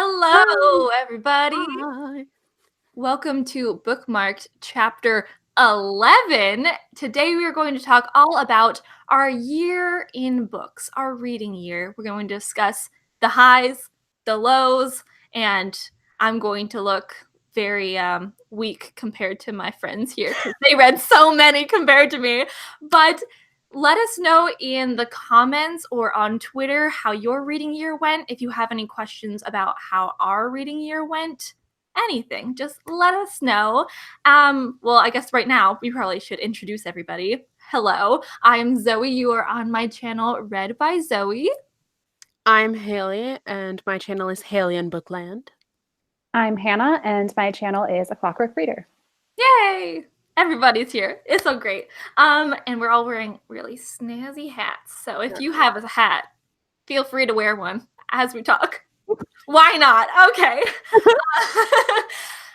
Hello, everybody. Hi. Welcome to Bookmarked Chapter 11. Today we are going to talk all about our year in books, our reading year. We're going to discuss the highs, the lows, and I'm going to look very weak compared to my friends here because they read so many compared to me. But let us know in the comments or on Twitter how your reading year went. If you have any questions about how our reading year went, anything, just let us know. Well, I guess right now we probably should introduce everybody. Hello, I'm Zoe. You are on my channel, Read by Zoe. I'm Hailey, and my channel is Hailey and Bookland. I'm Hannah, and my channel is A Clockwork Reader. Yay! Everybody's here. It's so great. And we're all wearing really snazzy hats. So if you have a hat, feel free to wear one as we talk. Why not? Okay.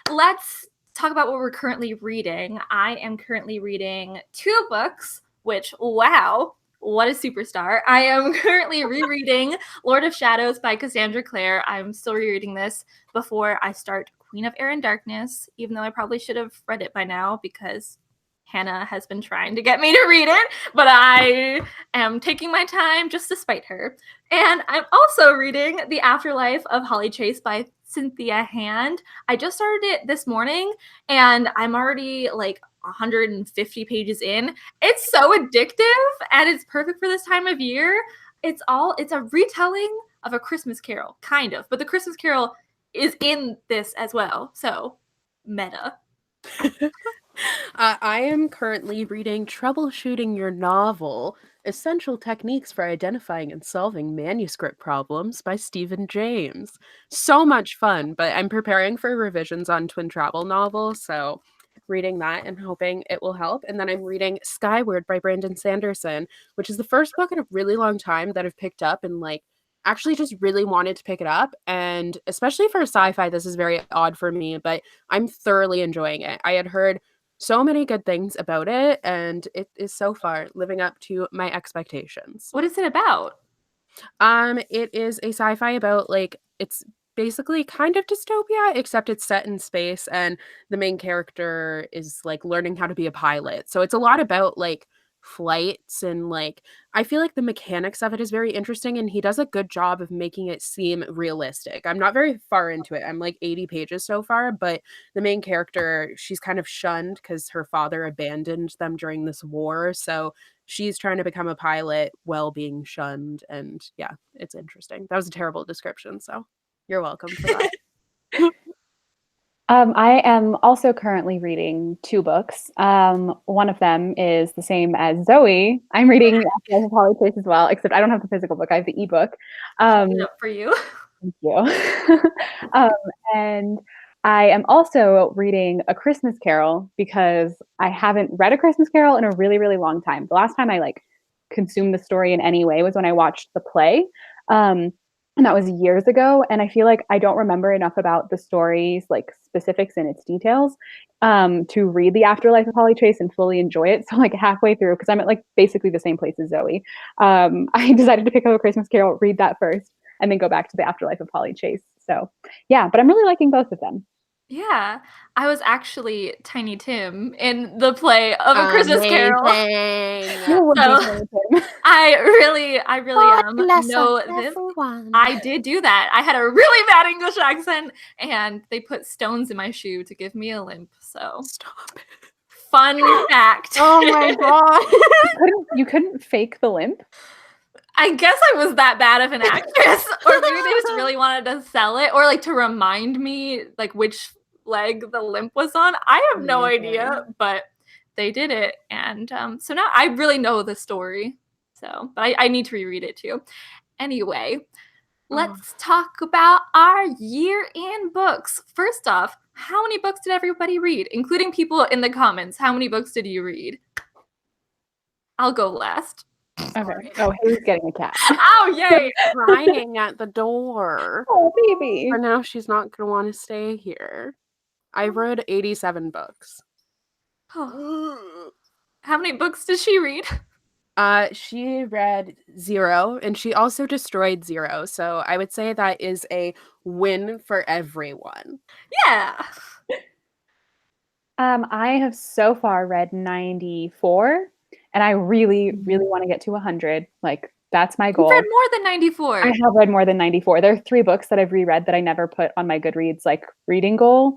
Let's talk about what we're currently reading. I am currently reading 2 books, which, wow, what a superstar. I am currently rereading Lord of Shadows by Cassandra Clare. I'm still rereading this before I start Queen of Air and Darkness, even though I probably should have read it by now because Hannah has been trying to get me to read it, but I am taking my time just to spite her. And I'm also reading The Afterlife of Holly Chase by Cynthia Hand. I just started it this morning, and I'm already like 150 pages in. It's so addictive, and it's perfect for this time of year. It's a retelling of A Christmas Carol, kind of, but The Christmas Carol is in this as well, so meta. I am currently reading Troubleshooting Your Novel, Essential Techniques for Identifying and Solving Manuscript Problems by Stephen James. So much fun, but I'm preparing for revisions on Twin Travel Novel, so reading that and hoping it will help. And then I'm reading Skyward by Brandon Sanderson, which is the first book in a really long time that I've picked up and actually just really wanted to pick it up. And especially for sci-fi, this is very odd for me, but I'm thoroughly enjoying it. I had heard so many good things about it, and it is so far living up to my expectations. What is it about? It is a sci-fi about it's basically kind of dystopia, except it's set in space, and the main character is learning how to be a pilot. So it's a lot about flights and I feel like the mechanics of it is very interesting, and he does a good job of making it seem realistic. I'm not very far into it. I'm 80 pages so far, but the main character, she's kind of shunned because her father abandoned them during this war. So she's trying to become a pilot while being shunned. And yeah, it's interesting. That was a terrible description. So you're welcome for that. I am also currently reading 2 books. One of them is the same as Zoe. I'm reading The Afterlife of Holly Chase as well, except I don't have the physical book. I have the ebook. For you. Thank you. And I am also reading A Christmas Carol because I haven't read A Christmas Carol in a really, really long time. The last time I consumed the story in any way was when I watched the play. And that was years ago. And I feel like I don't remember enough about the story's specifics and its details to read The Afterlife of Holly Chase and fully enjoy it. So halfway through, because I'm at basically the same place as Zoe, I decided to pick up A Christmas Carol, read that first, and then go back to The Afterlife of Holly Chase. So yeah, but I'm really liking both of them. Yeah, I was actually Tiny Tim in the play of A Christmas Carol. So I really know this. I did do that. I had a really bad English accent, and they put stones in my shoe to give me a limp. So Stop. Fun fact. Oh my god. You couldn't fake the limp? I guess I was that bad of an actress, or maybe they just really wanted to sell it, or to remind me which leg the limp was on. I have no idea, but they did it, and so now I really know the story. So, but I need to reread it too. Anyway, let's talk about our year in books. First off, how many books did everybody read, including people in the comments? How many books did you read? I'll go last. Okay. Oh, Haley's getting a cat. Oh, yay! Crying at the door. Oh, baby. But now she's not going to want to stay here. I read 87 books. Oh. How many books did she read? She read 0 and she also destroyed 0. So I would say that is a win for everyone. Yeah. I have so far read 94, and I really, really want to get to 100. Like, that's my goal. You've read more than 94. I have read more than 94. There are 3 books that I've reread that I never put on my Goodreads like reading goal.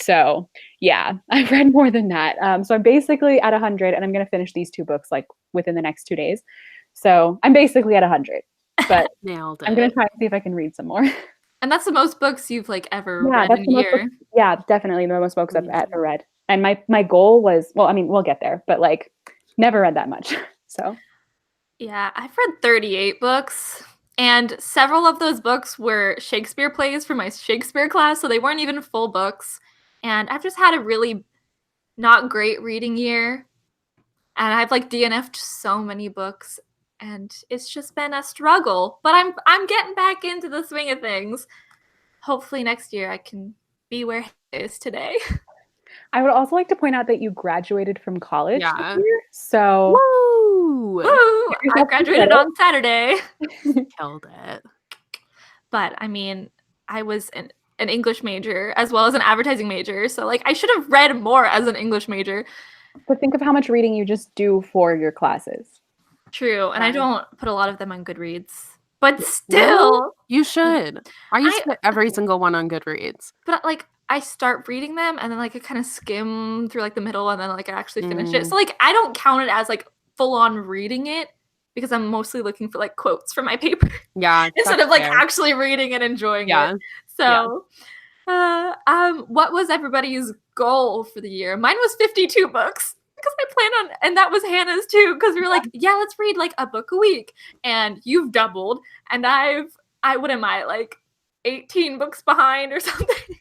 So yeah, I've read more than that. So I'm basically at 100, and I'm going to finish these 2 books like within the next 2 days. So I'm basically at 100, but Nailed it. I'm going to try and see if I can read some more. And that's the most books you've like ever Yeah, read that's in the a most year. books, yeah, definitely the most books I've Amazing. ever read. And my goal was, well, I mean, we'll get there, but like never read that much. So Yeah, I've read 38 books, and several of those books were Shakespeare plays for my Shakespeare class, so they weren't even full books. And I've just had a really not great reading year, and I've like DNF'd so many books, and it's just been a struggle. But I'm getting back into the swing of things. Hopefully next year I can be where it is today. I would also like to point out that you graduated from college this Yeah. year. So Woo! Woo! I yourself graduated together. on Saturday. Killed it. But I mean, I was an English major as well as an advertising major. So like I should have read more as an English major. But think of how much reading you just do for your classes. True. And I Yeah. don't put a lot of them on Goodreads. But still, You should. I used I- to put every single one on Goodreads. but like I start reading them and then like I kind of skim through like the middle and then like I actually finish it. So like I don't count it as like full on reading it because I'm mostly looking for like quotes from my paper Yeah. instead that's of like fair. actually reading and enjoying Yeah. it. So what was everybody's goal for the year? Mine was 52 books because I plan on, and that was Hannah's too, because we were like, yeah, let's read like a book a week. And you've doubled, and what am I, like 18 books behind or something?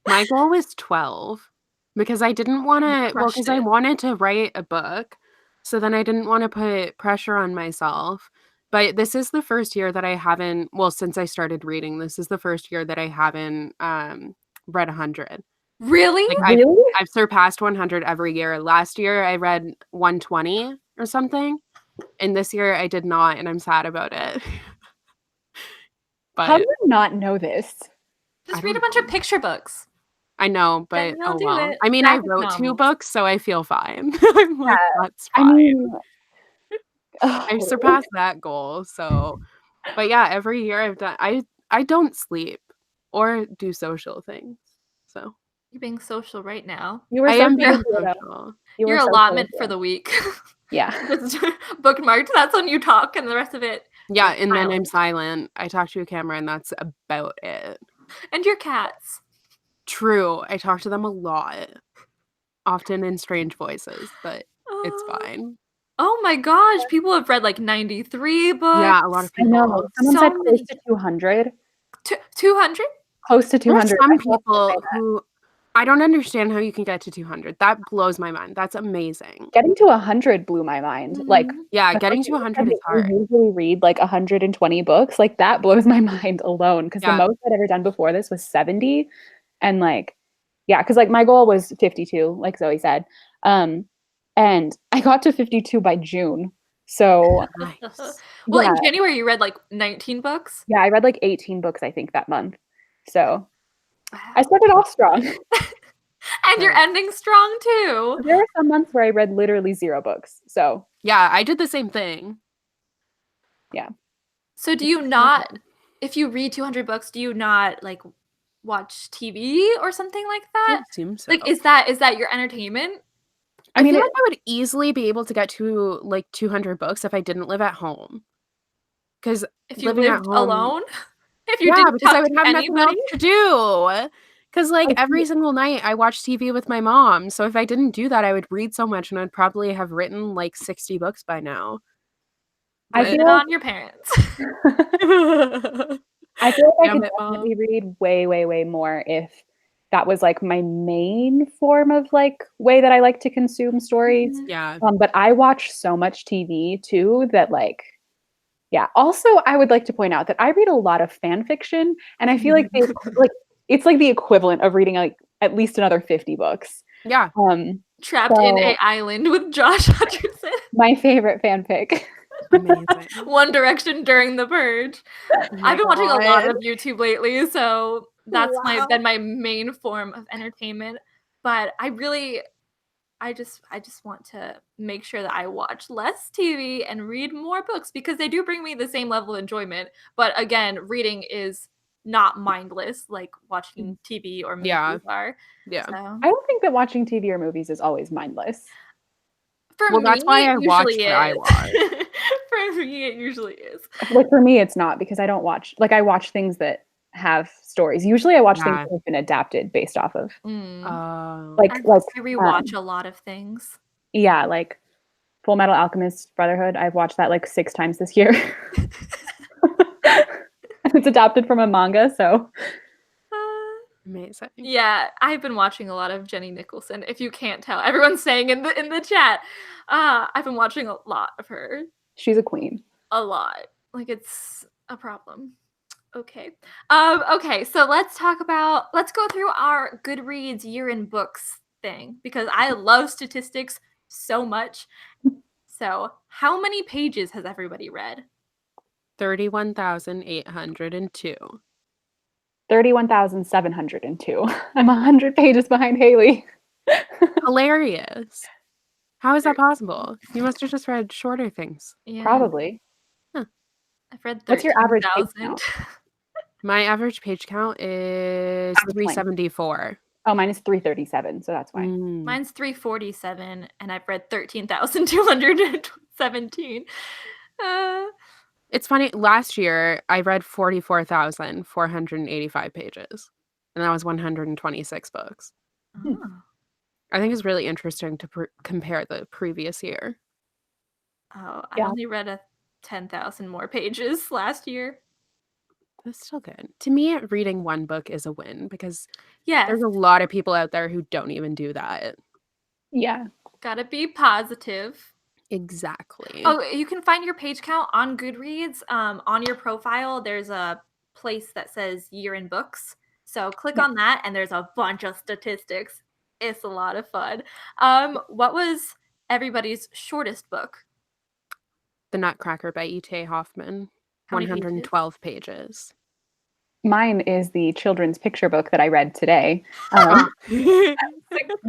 My goal was 12 because I didn't want to, crushed because I it. wanted to write a book. So then I didn't want to put pressure on myself. But this is the first year that I haven't, well, since I started reading, this is the first year that I haven't read 100. Really? Like Really? I've surpassed 100 every year. Last year I read 120 or something. And this year I did not, and I'm sad about it. How do But you not know this? Just I read a don't bunch of picture books. I know, but Then you'll oh do well. it. I mean, I Graphic wrote 2 novels. books, so I feel fine. I'm like, that's I fine. mean, I've surpassed that goal. So, but yeah, every year I've done. I don't sleep or do social things. So You're being social right now. you were I so am being social, though. social. You were Your so allotment social. for the week. Yeah. Just bookmarked. That's when you talk, and the rest of it. Yeah, You're and then I'm silent. silent. I talk to a camera, and that's about it. And your cats. True, I talk to them a lot, often in strange voices, but it's Oh. fine. Oh my gosh, people have read like 93 books. Yeah, a lot of I people. know. Someone So said close many. to 200. 200? Close to There are 200. some I thought people that. who I don't understand how you can get to 200. That blows my mind. That's amazing. Getting to 100 blew my mind. Like, Yeah, the getting fact to that you 100 said is that you hard. usually read like 120 books, like that blows my mind alone. Because the Yeah. most I'd ever done before this was 70. And like, yeah, because like my goal was 52, like Zoe said. And I got to 52 by June. So Nice. Well, yeah, in January you read like 19 books. yeah, I read like 18 books, I think, that month. So I started off strong. And you're ending strong too. There were some months where I read literally 0 books. So Yeah, I did the same thing. So do you not, if you read 200 books, do you not like watch TV or something like I that? assume so. Like, is that your entertainment? I mean, feel like I would easily be able to get to like 200 books if I didn't live at home. Because If you living at lived home, alone? If you yeah, didn't because I talk would to have nothing else anybody? to do. Because like I every see. single night I watch TV with my mom. So if I didn't do that, I would read so much and I'd probably have written like 60 books by now. I Blame feel it like on your parents. I feel like I Damn could it, Mom. definitely read way, way, way more if that was like my main form of like way that I like to consume stories. Yeah. But I watch so much TV too that like, yeah. Also, I would like to point out that I read a lot of fan fiction, and I feel like it's like the equivalent of reading like at least another 50 books. Yeah. Trapped in So- a island with Josh Hutcherson. My favorite fanfic. Amazing. One Direction during the purge. Oh my I've been watching a lot God. of YouTube lately, so that's Wow. been my main form of entertainment. But I just want to make sure that I watch less TV and read more books because they do bring me the same level of enjoyment. But again, reading is not mindless like watching TV or movies Yeah. are. Yeah. So I don't think that watching TV or movies is always mindless. for Well, me, that's why I it watch usually what I is. watch. For me, it usually is. Like for me, it's not because I don't watch. Like I watch things that have stories. Usually, I watch things Yeah. that have been adapted based off of Oh. I like rewatch a lot of things. yeah, like Full Metal Alchemist Brotherhood. I've watched that like 6 times this year. It's adapted from a manga, so Amazing. Yeah, I've been watching a lot of Jenny Nicholson. If you can't tell, everyone's saying in the chat. I've been watching a lot of her. she's a queen. A lot. Like it's a problem. Okay. Okay, so let's go through our Goodreads year in books thing because I love statistics so much. So, how many pages has everybody read? 31,802. 31,702. I'm 100 pages behind Hailey. Hilarious. How is that possible? You must have just read shorter things. Yeah, Probably. I've read What's your average page 13,000. count? My average page count is How much 374. Oh, mine is 337, so that's why. Mine's 347, and I've read 13,217. It's funny. Last year, I read 44,485 pages, and that was 126 books. Oh. I think it's really interesting to compare the previous year. I Yeah. only read 10,000 more pages last year. That's still good. To me, reading one book is a win because Yes, there's a lot of people out there who don't even do that. Yeah. gotta be positive. Exactly. Oh, you can find your page count on Goodreads. On your profile, there's a place that says year in books. So click on that, and there's a bunch of statistics. It's a lot of fun. What was everybody's shortest book? The Nutcracker by E.T.A. Hoffman. How many pages? 112 pages. Mine is the children's picture book that I read today.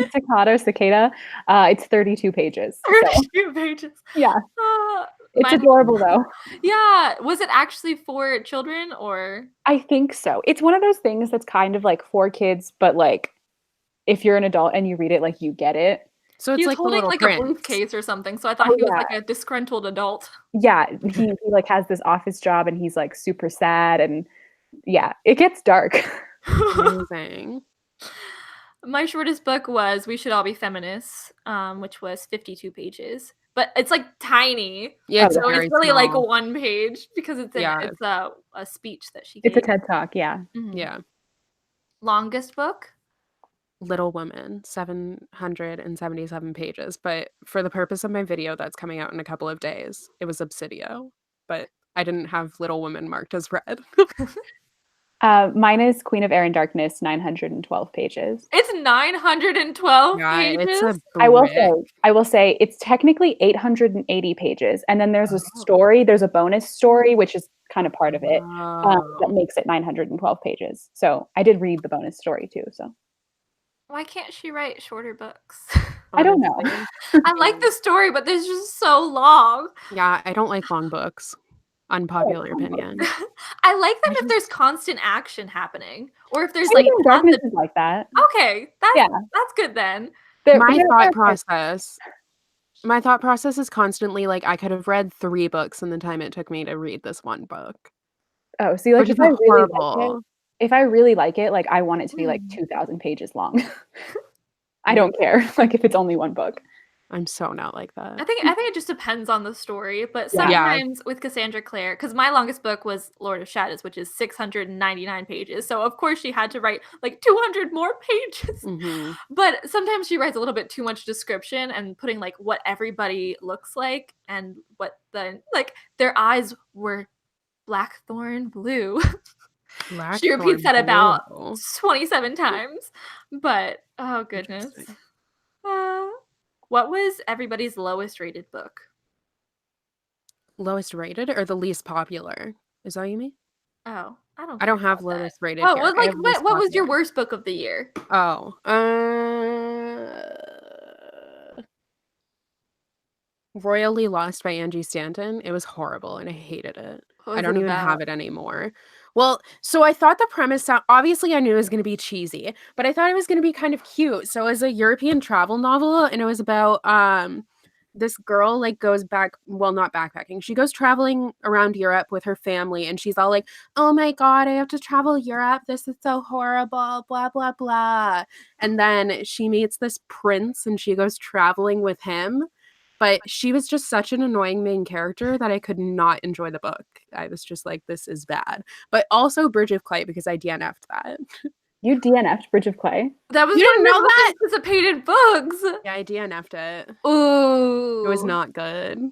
Staccato Cicada. It's 32 pages. So, 32 pages. yeah. It's Mine- adorable though. Yeah. Was it actually for children or? I think so. It's one of those things that's kind of like for kids, but like if you're an adult and you read it, like you get it. So it's He's like the holding Little like Prince. a briefcase or something, so I thought Oh, he was yeah. like a disgruntled adult. Yeah, he like has this office job and he's like super sad and yeah, it gets dark. Amazing. My shortest book was We Should All Be Feminists, which was 52 pages. But it's like tiny. Yeah, it's So very it's really like small. one page because it's it's a speech that she It's a gave. TED Talk, yeah. Mhm. Yeah. Longest book? Little Women, 777 pages. But for the purpose of my video that's coming out in a couple of days, it was Obsidio. But I didn't have Little Women marked as read. Mine is Queen of Air and Darkness, 912 pages. It's 912 Yeah, pages. it's a I will brick. say it's technically 880 pages. And then there's a story, there's a bonus story, which is kind of part of it, that makes it 912 pages. So I did read the bonus story too. So Why can't she write shorter books? I don't know. I like the story, but this is just so long. Yeah, I don't like long books. Unpopular opinion. I like them if there's constant action happening, or if there's Queen like of Darkness is like that. okay, that's good then. My thought process is constantly like I could have read 3 books in the time it took me to read this one book. Oh, see, like Which if is I really like it, like I want it to be like 2,000 pages long. I don't care, like if it's only one book. I'm so not like that. I think it just depends on the story, but Yeah. sometimes with Cassandra Clare, because my longest book was Lord of Shadows, which is 699 pages. So of course she had to write like 200 more pages. Mhm. But sometimes she writes a little bit too much description and putting like what everybody looks like and what their eyes were blackthorn blue. She repeats that about 27 times. But oh goodness. Interesting. What was everybody's lowest rated book? Lowest rated or the least popular? Is that what you mean? Oh, I don't I care don't have about that. lowest rated Oh, here. well, I like have least what was your popular. worst book of the year? Oh, Royally Lost by Angie Stanton. It was horrible and I hated it. What I was don't it even about? have it anymore. Well, so I thought the premise obviously I knew it was going to be cheesy, but I thought it was going to be kind of cute. So it was a European travel novel and it was about this girl like goes back, well, not backpacking. She goes traveling around Europe with her family and she's all like, "Oh my god, I have to travel Europe. This is so horrible, blah blah blah." And then she meets this prince and she goes traveling with him. But she was just such an annoying main character that I could not enjoy the book. I was just like, this is bad. But also Bridge of Clay because I DNF'd that. You DNF'd Bridge of Clay? That was You one didn't of know your most that? anticipated books. Yeah, I DNF'd it. Ooh. It was not good.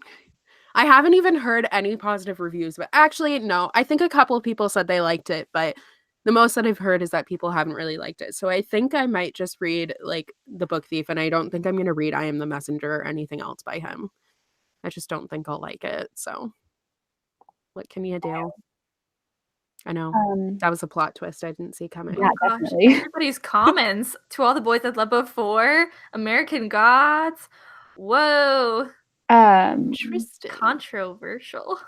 I haven't even heard any positive reviews, but actually, no. I think a couple of people said they liked it, but the most that I've heard is that people haven't really liked it. So I think I might just read like The Book Thief, and I don't think I'm going to read I Am the Messenger or anything else by him. I just don't think I'll like it. So what can you do? I know. That was a plot twist I didn't see coming. Yeah, Gosh, definitely. everybody's comments to all the boys I've loved before, American Gods. Whoa, Interesting. controversial.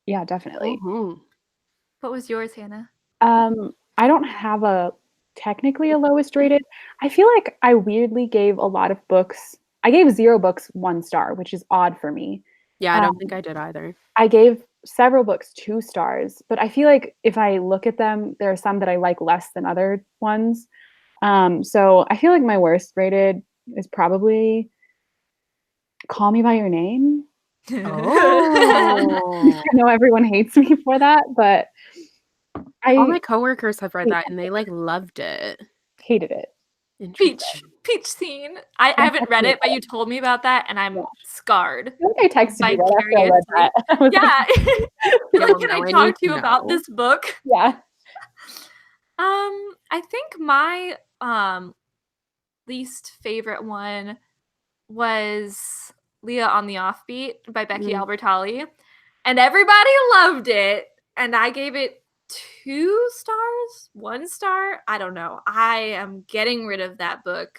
Yeah, definitely. Mhm. What was yours, Hannah? I don't have a technically a lowest rated. I feel like I weirdly gave a lot of books. I gave 0 books 1 star, which is odd for me. Yeah, I don't think I did either. I gave several books 2 stars, but I feel like if I look at them, there are some that I like less than other ones. So I feel like my worst rated is probably Call Me by Your Name. Oh. I know everyone hates me for that, but All I my coworkers have read that and they like loved it. hated it. Peach scene. I haven't read it, but you told me about that, and I'm scarred. I think I texted you right after I read that. I was Yeah. Yeah, Like, well, can now I I need talk to to you about know. this book? Yeah. I think my least favorite one was Leah on the Offbeat by Becky Albertalli. And everybody loved it. And I gave it 2 stars, 1 star. I don't know. I am getting rid of that book.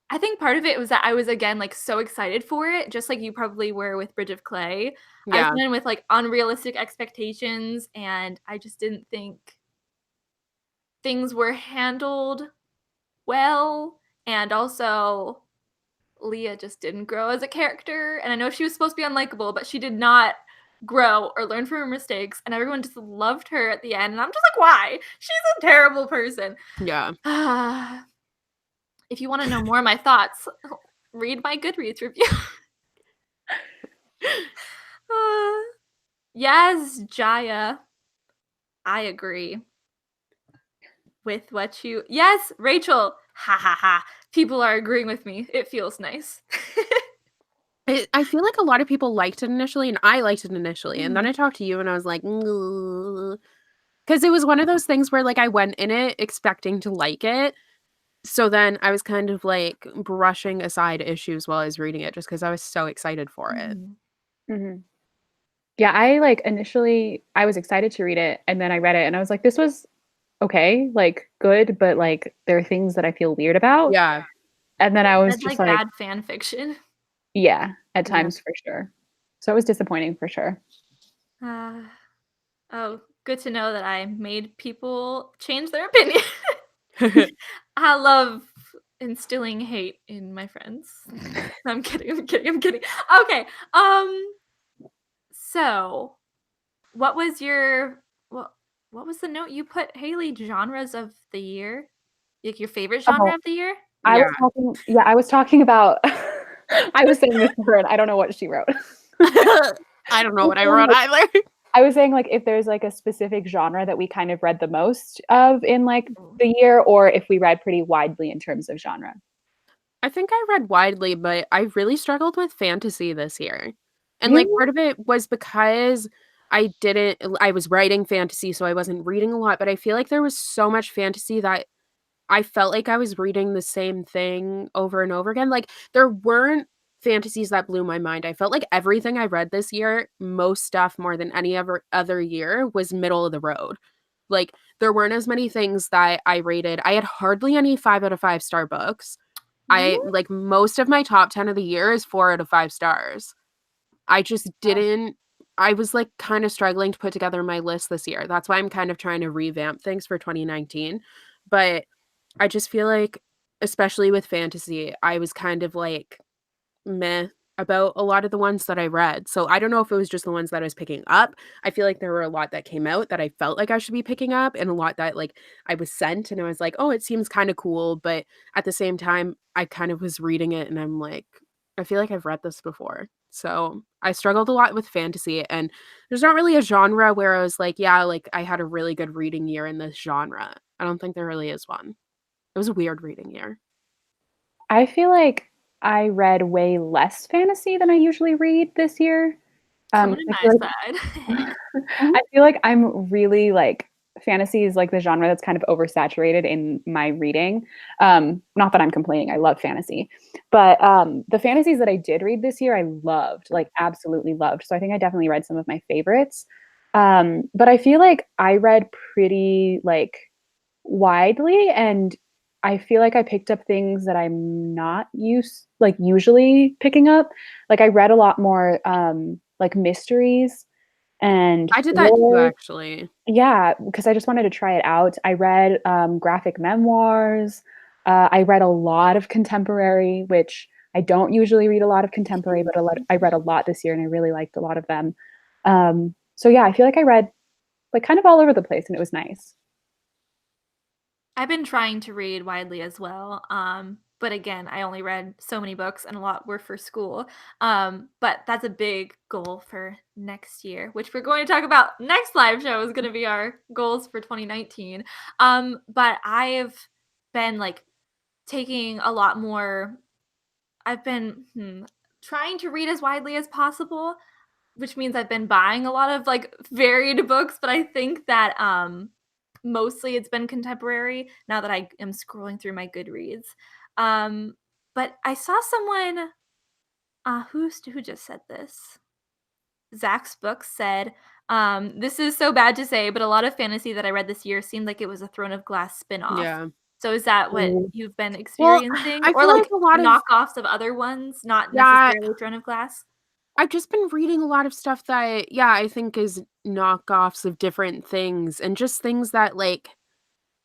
I think part of it was that I was again like so excited for it, just like you probably were with Bridge of Clay. I Yeah. went in with like unrealistic expectations, and I just didn't think things were handled well. And also, Leah just didn't grow as a character. And I know she was supposed to be unlikable, but she did not grow or learn from her mistakes. And everyone just loved her at the end. And I'm just like, why? She's a terrible person. Yeah. If you want to know more of my thoughts, read my Goodreads review. Yes, Jaya. I agree with what you. Yes, Rachel. Ha ha ha. People are agreeing with me. It feels nice. I feel like a lot of people liked it initially, and I liked it initially. And then I talked to you, and I was like, because it was one of those things where like I went in it expecting to like it. So then I was kind of like brushing aside issues while I was reading it just because I was so excited for it. Mm-hmm. Yeah, I like initially I was excited to read it and then I read it and I was like, this was okay, like good, but like there are things that I feel weird about. Yeah. And then I was That's just like like bad fan fiction. yeah, at times for sure. So it was disappointing for sure. Oh, good to know that I made people change their opinion. I love instilling hate in my friends. I'm kidding. Okay. So what was your what was the note you put, Hailey? Genres of the year? Like your favorite genre of the year? I was talking about I was saying this to her and I don't know what she wrote. I don't know what I wrote either. I was saying like if there's like a specific genre that we kind of read the most of in like the year, or if we read pretty widely in terms of genre. I think I read widely, but I really struggled with fantasy this year. And Really? like part of it was because I was writing fantasy, so I wasn't reading a lot, but I feel like there was so much fantasy that I felt like I was reading the same thing over and over again. Like there weren't fantasies that blew my mind. I felt like everything I read this year, most stuff more than any other year, was middle of the road. Like, there weren't as many things that I rated. I had hardly any 5 out of 5 star books. I Really? like most of my top 10 of the year is 4 out of 5 stars. I just didn't I was like kind of struggling to put together my list this year. That's why I'm kind of trying to revamp things for 2019. But I just feel like, especially with fantasy, I was kind of like meh about a lot of the ones that I read. So I don't know if it was just the ones that I was picking up. I feel like there were a lot that came out that I felt like I should be picking up, and a lot that like I was sent and I was like, "Oh, it seems kind of cool," but at the same time, I kind of was reading it and I'm like, I feel like I've read this before. So I struggled a lot with fantasy, and there's not really a genre where I was like, yeah, like I had a really good reading year in this genre. I don't think there really is one. It was a weird reading year. I feel like I read way less fantasy than I usually read this year. Coming to I my feel side. like I feel like I'm really like fantasy is like the genre that's kind of oversaturated in my reading. Not that I'm complaining, I love fantasy, but the fantasies that I did read this year, I loved, like absolutely loved. So I think I definitely read some of my favorites. But I feel like I read pretty like widely, and I feel like I picked up things that I'm not used like usually picking up. Like I read a lot more like mysteries and I did that too, thrillers. actually. Yeah, because I just wanted to try it out. I read graphic memoirs. I read a lot of contemporary, which I don't usually read a lot of contemporary, but I read a lot this year and I really liked a lot of them. So yeah, I feel like I read like kind of all over the place and it was nice. I've been trying to read widely as well. But again, I only read so many books and a lot were for school. But that's a big goal for next year, which we're going to talk about next live show is going to be our goals for 2019. But I've been like taking a lot more, I've been trying to read as widely as possible, which means I've been buying a lot of like varied books, but I think that mostly it's been contemporary now that I am scrolling through my Goodreads. Um, but I saw someone who just said this. Zach's book said, this is so bad to say, but a lot of fantasy that I read this year seemed like it was a Throne of Glass spinoff. Yeah. So is that what Mm. you've been Well, experiencing? I Or feel like like a lot of knockoffs of other ones, not yeah, necessarily Throne of Glass? I've just been reading a lot of stuff that, yeah, I think is knockoffs of different things and just things that like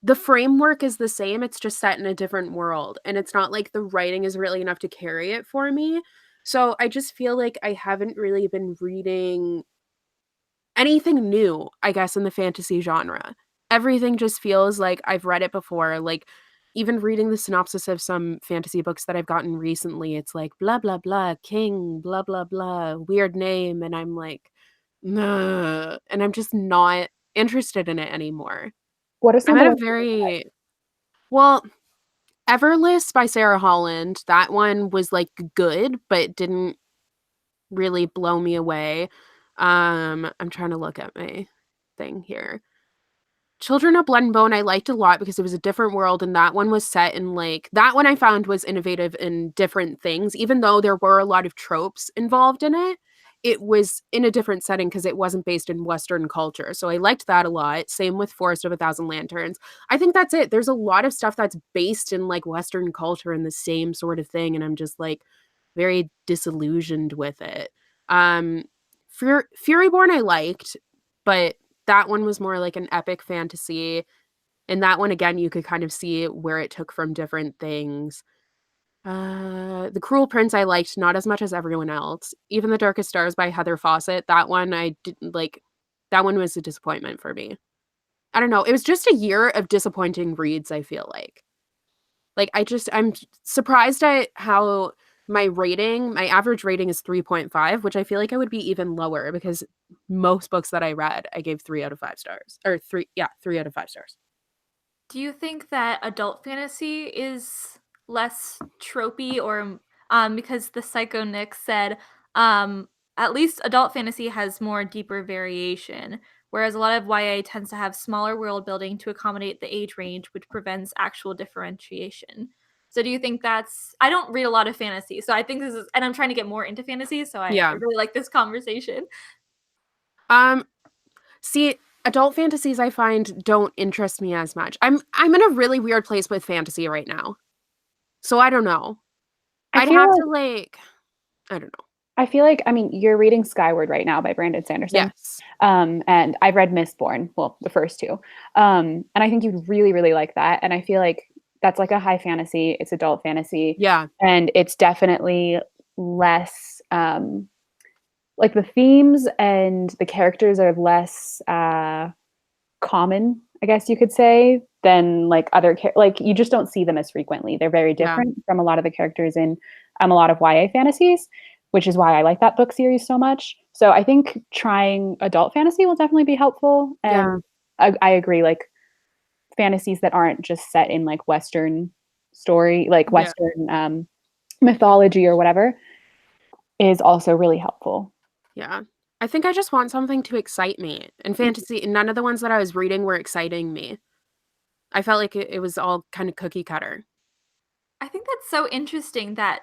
the framework is the same, it's just set in a different world, and it's not like the writing is really enough to carry it for me. So I just feel like I haven't really been reading anything new, I guess, in the fantasy genre. Everything just feels like I've read it before. Like, even reading the synopsis of some fantasy books that I've gotten recently, it's like blah blah blah, king, blah blah blah, weird name, and I'm like, nah, and I'm just not interested in it anymore. What are some I'm of the at a ones very well, Everlist by Sarah Holland. That one was like good, but didn't really blow me away. I'm trying to look at my thing here. Children of Blood and Bone I liked a lot because it was a different world, and that one was set in like that one I found was innovative in different things. Even though there were a lot of tropes involved in it, it was in a different setting because it wasn't based in Western culture. So I liked that a lot. Same with Forest of a Thousand Lanterns. I think that's it. There's a lot of stuff that's based in like Western culture and the same sort of thing, and I'm just like very disillusioned with it. Um Furyborn I liked, but that one was more like an epic fantasy. And that one, again, you could kind of see where it took from different things. The Cruel Prince I liked not as much as everyone else. Even The Darkest Stars by Heather Fawcett, that one I didn't like. That one was a disappointment for me. I don't know. It was just a year of disappointing reads, I feel like. I'm surprised at how my average rating is 3.5, which I feel like I would be even lower because most books that I read, I gave 3 out of 5 stars. Or 3 out of 5 stars. Do you think that adult fantasy is less tropey or because the Psycho Nick said at least adult fantasy has more deeper variation, whereas a lot of YA tends to have smaller world building to accommodate the age range, which prevents actual differentiation. So do you think that's, I don't read a lot of fantasy, so I think this is, and I'm trying to get more into fantasy, so I really like this conversation. See, adult fantasies I find don't interest me as much. I'm in a really weird place with fantasy right now. So I don't know. I'd have to like, I don't know. I feel like, I mean, you're reading Skyward right now by Brandon Sanderson. Yes. And I've read Mistborn, well, the first two. And I think you'd really, really like that. And I feel like that's like a high fantasy. It's adult fantasy. Yeah. And it's definitely less, like the themes and the characters are less common, I guess you could say, than like other, like you just don't see them as frequently. They're very different from a lot of the characters in a lot of YA fantasies, which is why I like that book series so much. So I think trying adult fantasy will definitely be helpful. And I agree, like fantasies that aren't just set in like Western story, like Western mythology or whatever, is also really helpful. Yeah. I think I just want something to excite me. And fantasy, none of the ones that I was reading were exciting me. I felt like it was all kind of cookie cutter. I think that's so interesting that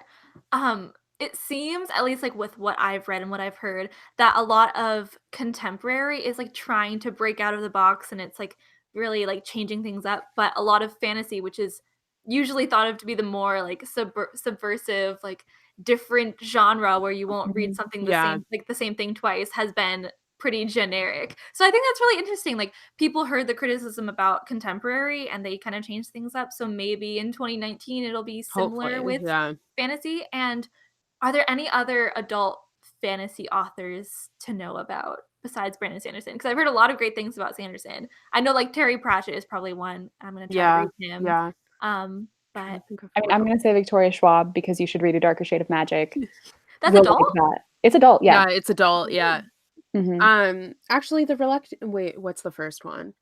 it seems, at least like with what I've read and what I've heard, that a lot of contemporary is like trying to break out of the box and it's like really like changing things up. But a lot of fantasy, which is usually thought of to be the more like subversive, like different genre where you won't read something the same thing twice, has been pretty generic. So I think that's really interesting. Like people heard the criticism about contemporary and they kind of changed things up. So maybe in 2019 it'll be similar with fantasy. And are there any other adult fantasy authors to know about besides Brandon Sanderson? Because I've heard a lot of great things about Sanderson. I know like Terry Pratchett is probably one. I'm gonna try to read him. But I mean, I'm gonna say Victoria Schwab because you should read A Darker Shade of Magic. That's adult? Like that. It's adult, yeah. Yeah, it's adult, yeah. Actually, wait, what's the first one?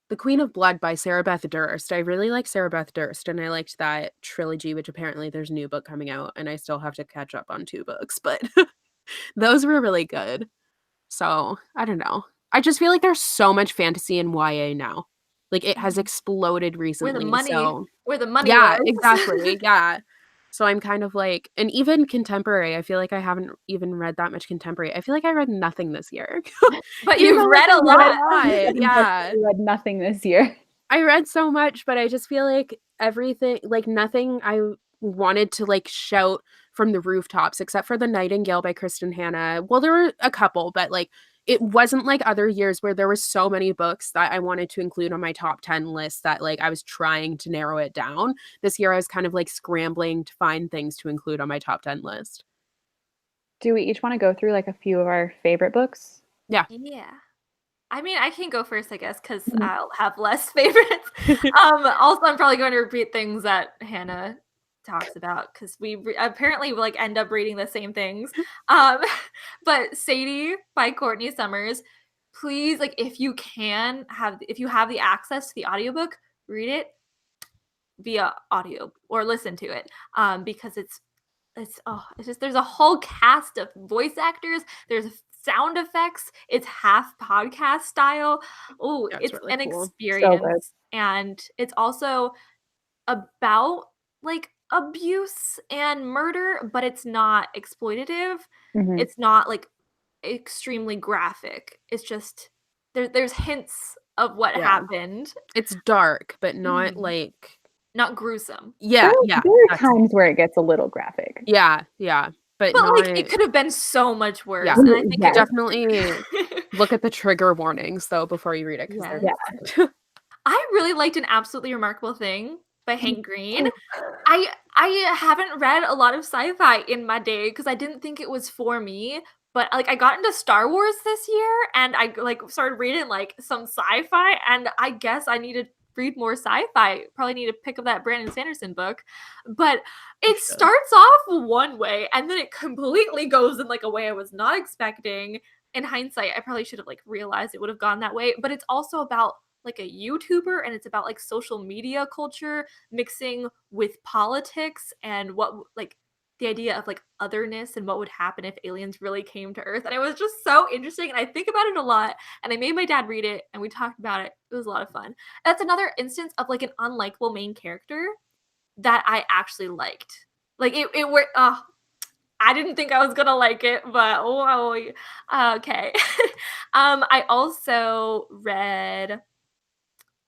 The Queen of Blood by Sarah Beth Durst. I really like Sarah Beth Durst, and I liked that trilogy, which apparently there's a new book coming out, and I still have to catch up on 2 books, but those were really good. So, I don't know. I just feel like there's so much fantasy in YA now. Like, it has exploded recently. Where the money yeah, was. exactly, yeah. So I'm kind of like, and even contemporary, I feel like I haven't even read that much contemporary. I feel like I read nothing this year. But you've read a lot. Yeah. You read nothing this year. I read so much, but I just feel like everything, like nothing I wanted to like shout from the rooftops except for The Nightingale by Kristen Hanna. Well, there were a couple, but like it wasn't like other years where there were so many books that I wanted to include on my top 10 list that like I was trying to narrow it down. This year I was kind of like scrambling to find things to include on my top 10 list. Do we each want to go through like a few of our favorite books? Yeah. Yeah. I mean, I can go first, I guess, because I'll have less favorites. Also, I'm probably going to repeat things that Hannah talks about because we apparently like end up reading the same things. But Sadie by Courtney Summers, please, like if you have the access to the audiobook, read it via audio or listen to it because it's just there's a whole cast of voice actors, there's sound effects, it's half podcast style. It's really an experience. So and it's also about like abuse and murder, but it's not exploitative. It's not like extremely graphic. It's just there's hints of what happened. It's dark, but not like not gruesome. There are times where it gets a little graphic. Yeah. But not, like it could have been so much worse. Yeah, and I think definitely look at the trigger warnings though before you read it. I really liked An Absolutely Remarkable Thing by Hank Green. I haven't read a lot of sci-fi in my day because I didn't think it was for me. But like I got into Star Wars this year and I like started reading like some sci-fi and I guess I need to read more sci-fi. Probably need to pick up that Brandon Sanderson book. But it starts off one way and then it completely goes in like a way I was not expecting. In hindsight, I probably should have like realized it would have gone that way. But it's also about like a YouTuber and it's about like social media culture mixing with politics and what like the idea of like otherness and what would happen if aliens really came to Earth. And it was just so interesting. And I think about it a lot. And I made my dad read it and we talked about it. It was a lot of fun. That's another instance of like an unlikable main character that I actually liked. Like it were I didn't think I was gonna like it, but whoa, okay. I also read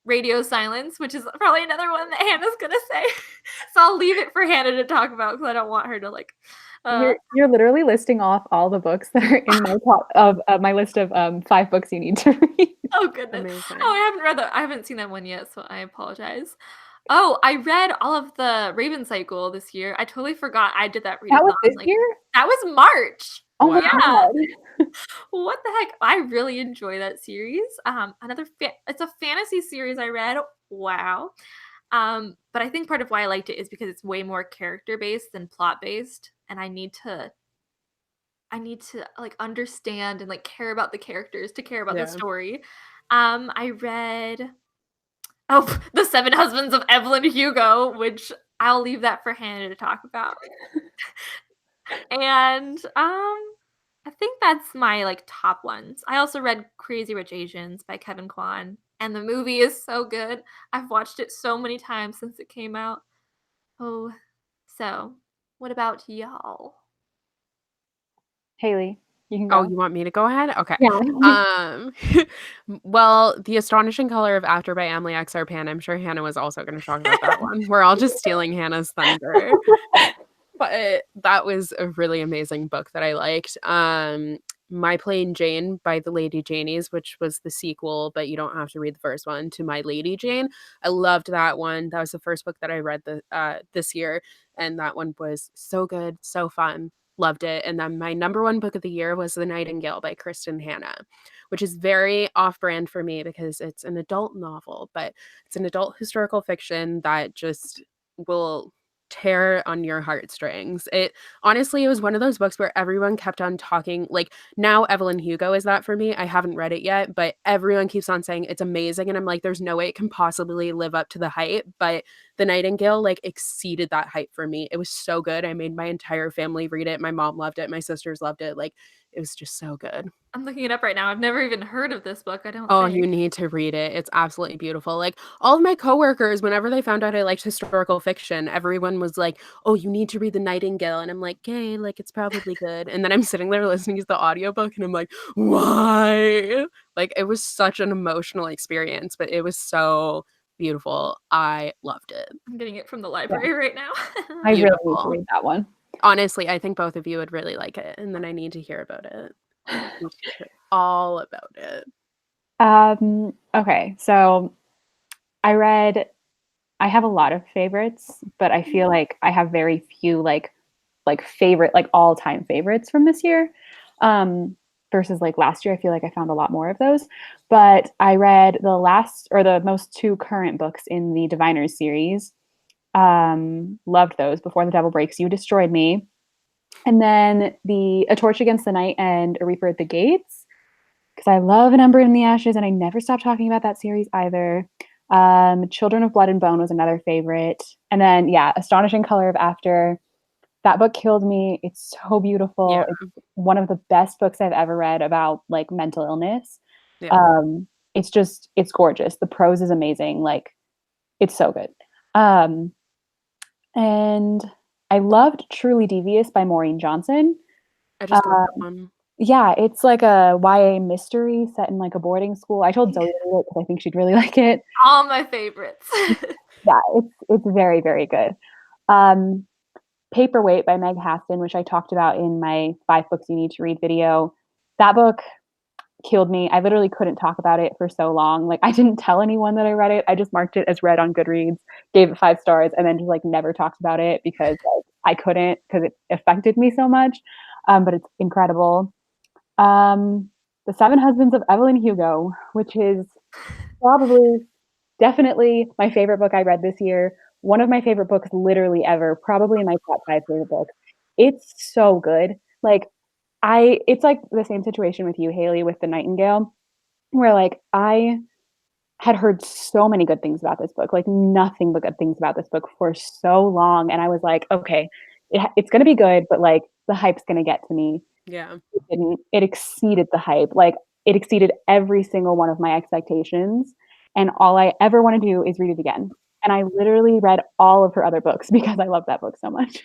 Radio Silence, which is probably another one that Hannah's gonna say. So I'll leave it for Hannah to talk about because I don't want her to like. You're literally listing off all the books that are in my top of my list of 5 books you need to read. Oh goodness! Amazing. Oh, I haven't read that. I haven't seen that one yet, so I apologize. Oh, I read all of the Raven Cycle this year. I totally forgot I did that readathon. That was this year? That was March. Oh my Yeah. god. What the heck? I really enjoy that series. It's a fantasy series I read. Wow. But I think part of why I liked it is because it's way more character based than plot based, and I need to like understand and like care about the characters to care about the story. I read The Seven Husbands of Evelyn Hugo, which I'll leave that for Hannah to talk about. And I think that's my like top ones. I also read Crazy Rich Asians by Kevin Kwan, and the movie is so good. I've watched it so many times since it came out. Oh, so what about y'all? Hailey, you can Oh, go. you want me to go ahead? Okay. Yeah. Well, The Astonishing Color of After by Emily X. Arpan. I'm sure Hannah was also going to talk about that one. We're all just stealing Hannah's thunder. But that was a really amazing book that I liked. My Plain Jane by the Lady Janies, which was the sequel, but you don't have to read the first one, to My Lady Jane. I loved that one. That was the first book that I read this year, and that one was so good, so fun. Loved it. And then my number one book of the year was The Nightingale by Kristen Hanna, which is very off-brand for me because it's an adult novel, but it's an adult historical fiction that just will tear on your heartstrings. It honestly, it was one of those books where everyone kept on talking. Like, now Evelyn Hugo is that for me. I haven't read it yet, but everyone keeps on saying it's amazing, and I'm like, there's no way it can possibly live up to the hype. But The Nightingale like exceeded that hype for me. It was so good. I made my entire family read it. My mom loved it. My sisters loved it. Like, it was just so good. I'm looking it up right now. I've never even heard of this book. I don't Oh, think. you need to read it. It's absolutely beautiful. Like, all of my coworkers, whenever they found out I liked historical fiction, everyone was like, "Oh, you need to read The Nightingale." And I'm like, "Okay, like it's probably good." And then I'm sitting there listening to the audiobook and I'm like, "Why?" Like, it was such an emotional experience, but it was so beautiful. I loved it. I'm getting it from the library right now. I really need to Beautiful. read that one. Honestly, I think both of you would really like it, and then I need to hear about it. I need to hear all about it. Okay, so I have a lot of favorites, but I feel like I have very few like favorite, like all-time favorites from this year. Versus like last year, I feel like I found a lot more of those. But I read the most 2 current books in the Diviners series. Loved those. Before the Devil Breaks You, Destroyed Me. And then A Torch Against the Night and A Reaper at the Gates, because I love An Ember in the Ashes, and I never stop talking about that series either. Children of Blood and Bone was another favorite. And then, yeah, Astonishing Color of After. That book killed me. It's so beautiful. Yeah. It's one of the best books I've ever read about like mental illness. Yeah. It's gorgeous. The prose is amazing. Like, it's so good. And I loved Truly Devious by Maureen Johnson. I just got that one. Yeah, it's like a YA mystery set in like a boarding school. I told Zoe to read it because I think she'd really like it. All my favorites. Yeah, it's very, very good. Paperweight by Meg Haston, which I talked about in my 5 books you need to read video. That book killed me. I literally couldn't talk about it for so long. Like, I didn't tell anyone that I read it. I just marked it as read on Goodreads, gave it 5 stars, and then just like never talked about it because like I couldn't, because it affected me so much. But it's incredible. The Seven Husbands of Evelyn Hugo, which is definitely my favorite book I read this year. One of my favorite books literally ever, probably in my top 5 favorite books. It's so good. Like, it's like the same situation with you, Hailey, with The Nightingale, where like I had heard so many good things about this book, like nothing but good things about this book for so long. And I was like, okay, it's going to be good, but like the hype's going to get to me. Yeah. It didn't. It exceeded the hype. Like, it exceeded every single one of my expectations. And all I ever want to do is read it again. And I literally read all of her other books because I love that book so much.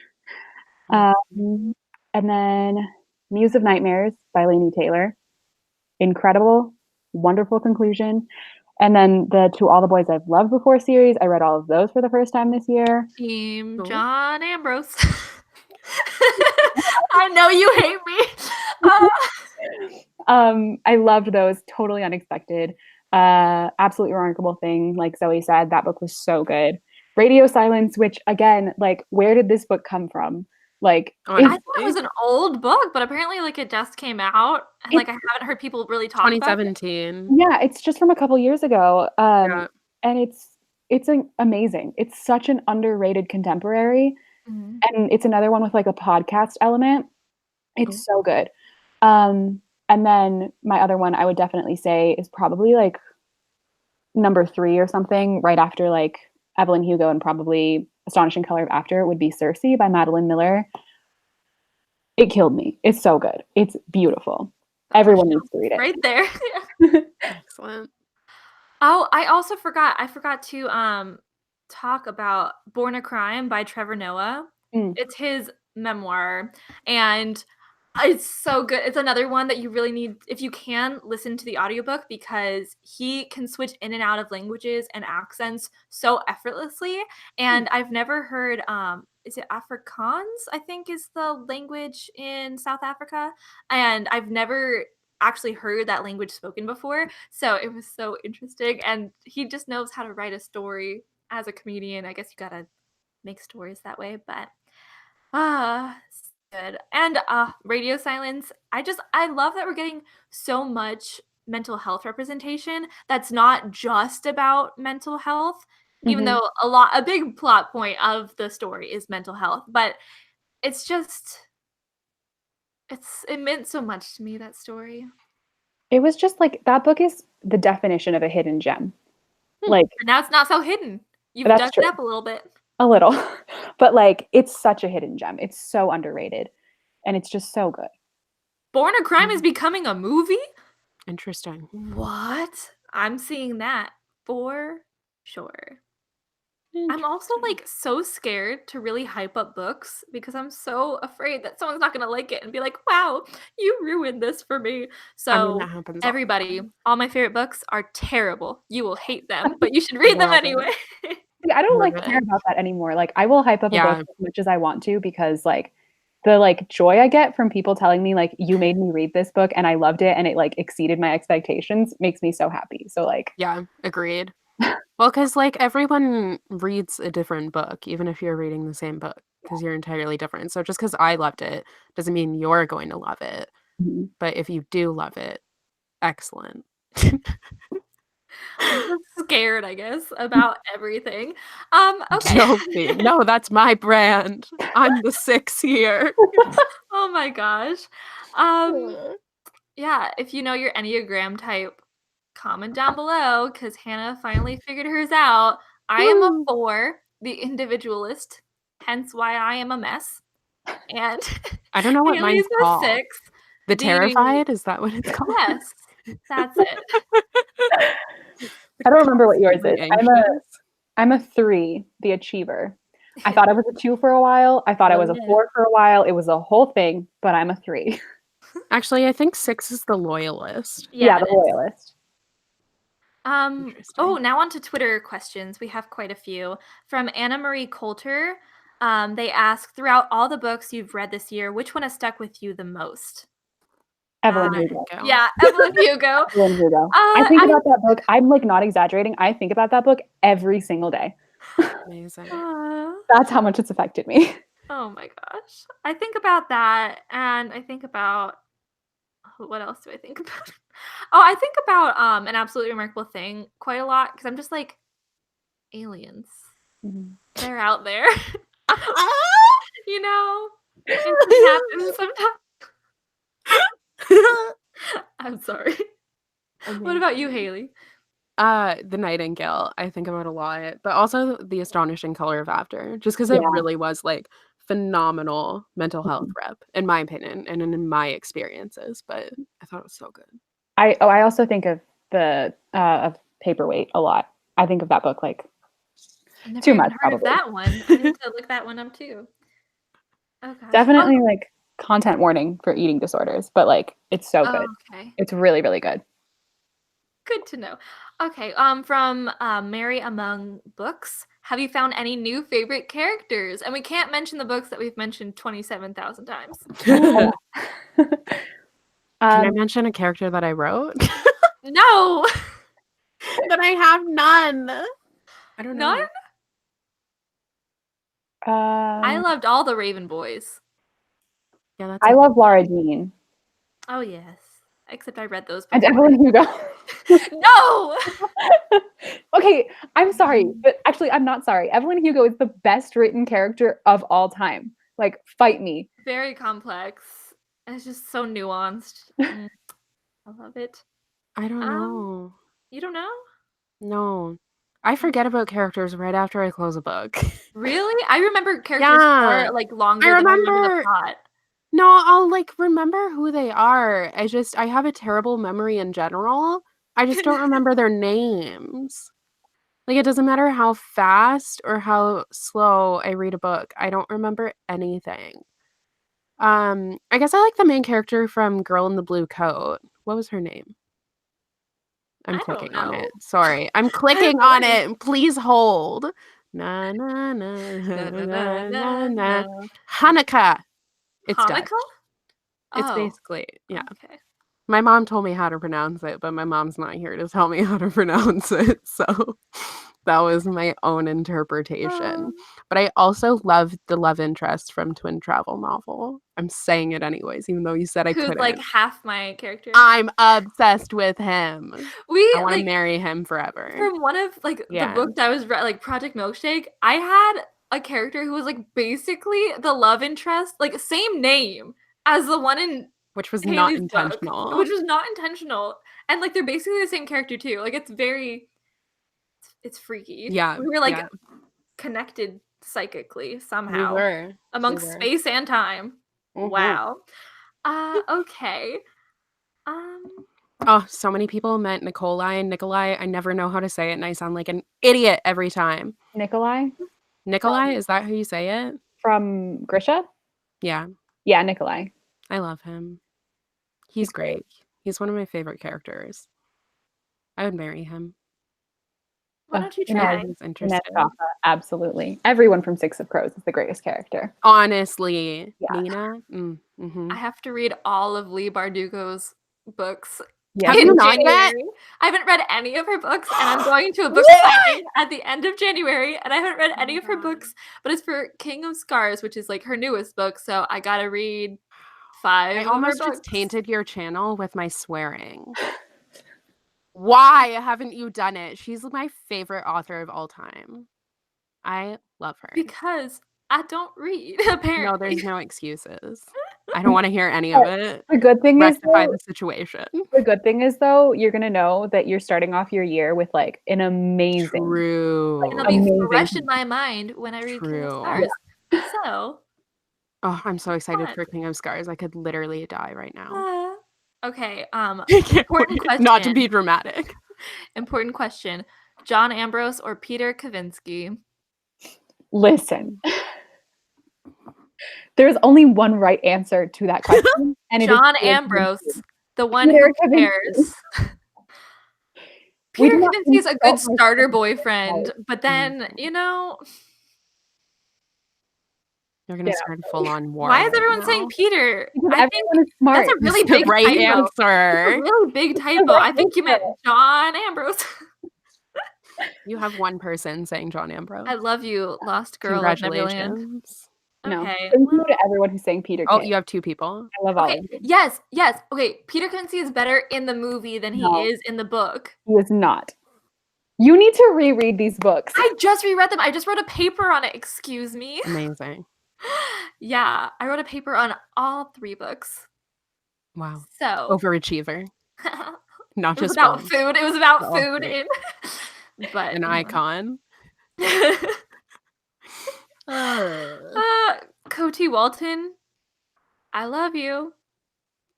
And then Muse of Nightmares by Laini Taylor. Incredible, wonderful conclusion. And then the To All the Boys I've Loved Before series, I read all of those for the first time this year. Team John Ambrose. I know you hate me. I loved those. Totally unexpected. Absolutely remarkable thing. Like Zoe said, that book was so good. Radio Silence, which again, like, where did this book come from? Like, I thought it was an old book, but apparently, like, it just came out. And, like, I haven't heard people really talk about it. 2017. Yeah, it's just from a couple years ago. And it's amazing. It's such an underrated contemporary. Mhm. And it's another one with like a podcast element. It's so good. And then my other one I would definitely say is probably like number 3 or something, right after like Evelyn Hugo and probably Astonishing Color of After, would be Circe by Madeline Miller. It killed me. It's so good. It's beautiful. Everyone needs to read it. Right there. Excellent. Oh, I also forgot. I forgot to talk about Born a Crime by Trevor Noah. It's his memoir, and it's so good. It's another one that you really need, if you can, listen to the audiobook, because he can switch in and out of languages and accents so effortlessly. And I've never heard is it Afrikaans, I think, is the language in South Africa, and I've never actually heard that language spoken before, so it was so interesting. And he just knows how to write a story. As a comedian, I guess you gotta make stories that way, but good. And Radio Silence, I love that we're getting so much mental health representation that's not just about mental health, even though a big plot point of the story is mental health, but it's just it meant so much to me, that story. It was just like, that book is the definition of a hidden gem. Like, but now it's not so hidden. You've dug it up a little bit. A little. But like, it's such a hidden gem. It's so underrated. And it's just so good. Born a Crime is becoming a movie? Interesting. What? I'm seeing that for sure. I'm also like so scared to really hype up books because I'm so afraid that someone's not gonna like it and be like, wow, you ruined this for me. So that happens everybody, all my favorite books are terrible. You will hate them, but you should read them anyway. I don't like care about that anymore. Like, I will hype up a book as much as I want to, because like the like joy I get from people telling me like, you made me read this book and I loved it and it like exceeded my expectations makes me so happy. So like, yeah, agreed. Well, because like everyone reads a different book, even if you're reading the same book, because you're entirely different. So just because I loved it doesn't mean you're going to love it. But if you do love it, excellent. I'm just scared, I guess, about everything. Okay. Josie. No, that's my brand. I'm the 6 here. Oh my gosh. Yeah, if you know your Enneagram type, comment down below, because Hannah finally figured hers out. I am a 4, the individualist, hence why I am a mess. And I don't know what mine's Hailey's a called. 6. The Terrified? Is that what it's called? Yes, that's it. I don't remember what yours is. I'm a 3, the achiever. I thought I was a 2 for a while. I thought I was a 4 for a while. It was a whole thing, but I'm a 3. Actually, I think 6 is the loyalist. Yeah, the loyalist. Oh, now on to Twitter questions. We have quite a few. From Anna Marie Coulter, they ask, throughout all the books you've read this year, which one has stuck with you the most? Evelyn Hugo. Yeah, Evelyn Hugo. Evelyn Hugo. I think about that book. I'm like not exaggerating. I think about that book every single day. Amazing. That's how much it's affected me. Oh my gosh. I think about that, and I think about, what else do I think about? Oh, I think about An Absolutely Remarkable Thing quite a lot, because I'm just like, aliens. They're out there. You know? It can happen sometimes. I'm sorry. What about you, Hailey? The Nightingale, I think about a lot, but also The Astonishing Color of After, just because it really was like phenomenal mental health rep, in my opinion, and in my experiences. But I thought it was so good. I also think of the of Paperweight a lot. I think of that book like I never Too even much, heard of probably. that one. I need to look that one up too. Oh gosh. Definitely like content warning for eating disorders, but like it's so good. Okay. It's really, really good. Good to know. Okay. From Mary Among Books, have you found any new favorite characters? And we can't mention the books that we've mentioned 27,000 times. Can I Um, mention a character that I wrote? No, That I have none. I don't know. none. I loved all the Raven boys. Yeah, that's I a- love Laura Jean Oh yes, except I read those and before. Evelyn Hugo. No. Okay, I'm sorry, but actually, I'm not sorry. Evelyn Hugo is the best written character of all time. Like, fight me. Very complex. And it's just so nuanced. I love it. I don't Um, know. You don't know? No. I forget about characters right after I close a book. Really? I remember characters Yeah. for like longer than I remember the plot. No, I'll like remember who they are. I have a terrible memory in general. I just don't remember their names. Like it doesn't matter how fast or how slow I read a book. I don't remember anything. I guess I like the main character from Girl in the Blue Coat. What was her name? I'm I don't clicking on know. it. Sorry. I'm clicking on it. Please hold. Na na na Na, na, na na, na na, na. na. Hanukkah. It's Dutch. Hanukkah? It's Oh, basically, yeah. okay. My mom told me how to pronounce it, but my mom's not here to tell me how to pronounce it. So that was my own interpretation. But I also loved the love interest from Twin Travel novel. I'm saying it anyways, even though you said I Who's couldn't. like half my character. I'm obsessed with him. We I want to like marry him forever. from one of like the Yeah. books I was like Project Milkshake, I had a character who was like basically the love interest, like same name as the one in Which was not Hailey's book, intentional. which was not intentional. And like they're basically the same character too. Like it's freaky. Yeah. We were like yeah. connected psychically We somehow were. amongst We were. space and time. Mhm. Wow. Okay. Oh, so many people meant Nikolai. I never know how to say it, and I sound like an idiot every time. Nikolai Nikolai, is that how you say it? from Grisha? Yeah, Yeah, Nikolai. I love him. He's great. He's one of my favorite characters. I would marry him. Why don't you Inez- try? He's Inez interesting. Jaffa, absolutely. Everyone from Six of Crows is the greatest character. Honestly, Yeah. Nina. Mm-hmm. I have to read all of Leigh Bardugo's books Yeah. Have you in not yet? January. I haven't read any of her books, and I'm going to a book What? signing at the end of January, and I haven't read any of her books, but it's for King of Scars, which is like her newest book, so I gotta read 5 I of her almost books. just tainted your channel with my swearing. Why haven't you done it? She's my favorite author of all time. I love her. Because I don't read, apparently. No, there's no excuses. I don't want to hear any of it. The good thing is, Rectify though, the situation. you're gonna know that you're starting off your year with like an amazing. True. And it'll be Amazing. fresh in my mind when I read King of True. Scars. So, Oh, I'm so excited Fun. for King of Scars. I could literally die right now. okay, I can't important wait. Not to question. be dramatic. Important question. John Ambrose or Peter Kavinsky? Listen. There's only one right answer to that question, and it is John Peter Ambrose, Kavinsky. the one Peter who Kavinsky. cares. We Peter do not Kavinsky is a good insult starter ourselves. boyfriend, but then, you know, You're gonna Yeah. start a full-on war. why is right everyone now. saying Peter? Because I think everyone is smart. that's a really It's the big right typo. It's a answer. really big typo. right I think you meant answer. John Ambrose. You have one person saying John Ambrose. I love you, Lost Girl of Neverland. Congratulations. No. Okay. Thank you to everyone who's saying Peter Oh, King. you have two people. I love all Okay, of you. yes. Okay, Peter Kinsey is better in the movie than he No. is in the book. He is not. You need to reread these books. I just reread them. I just wrote a paper on it. Excuse me. Amazing. Yeah, I wrote a paper on all 3 books. Wow. So Overachiever. Not it was just about one. food. It was about Oh, food. great. But An icon. Coty Walton, I love you.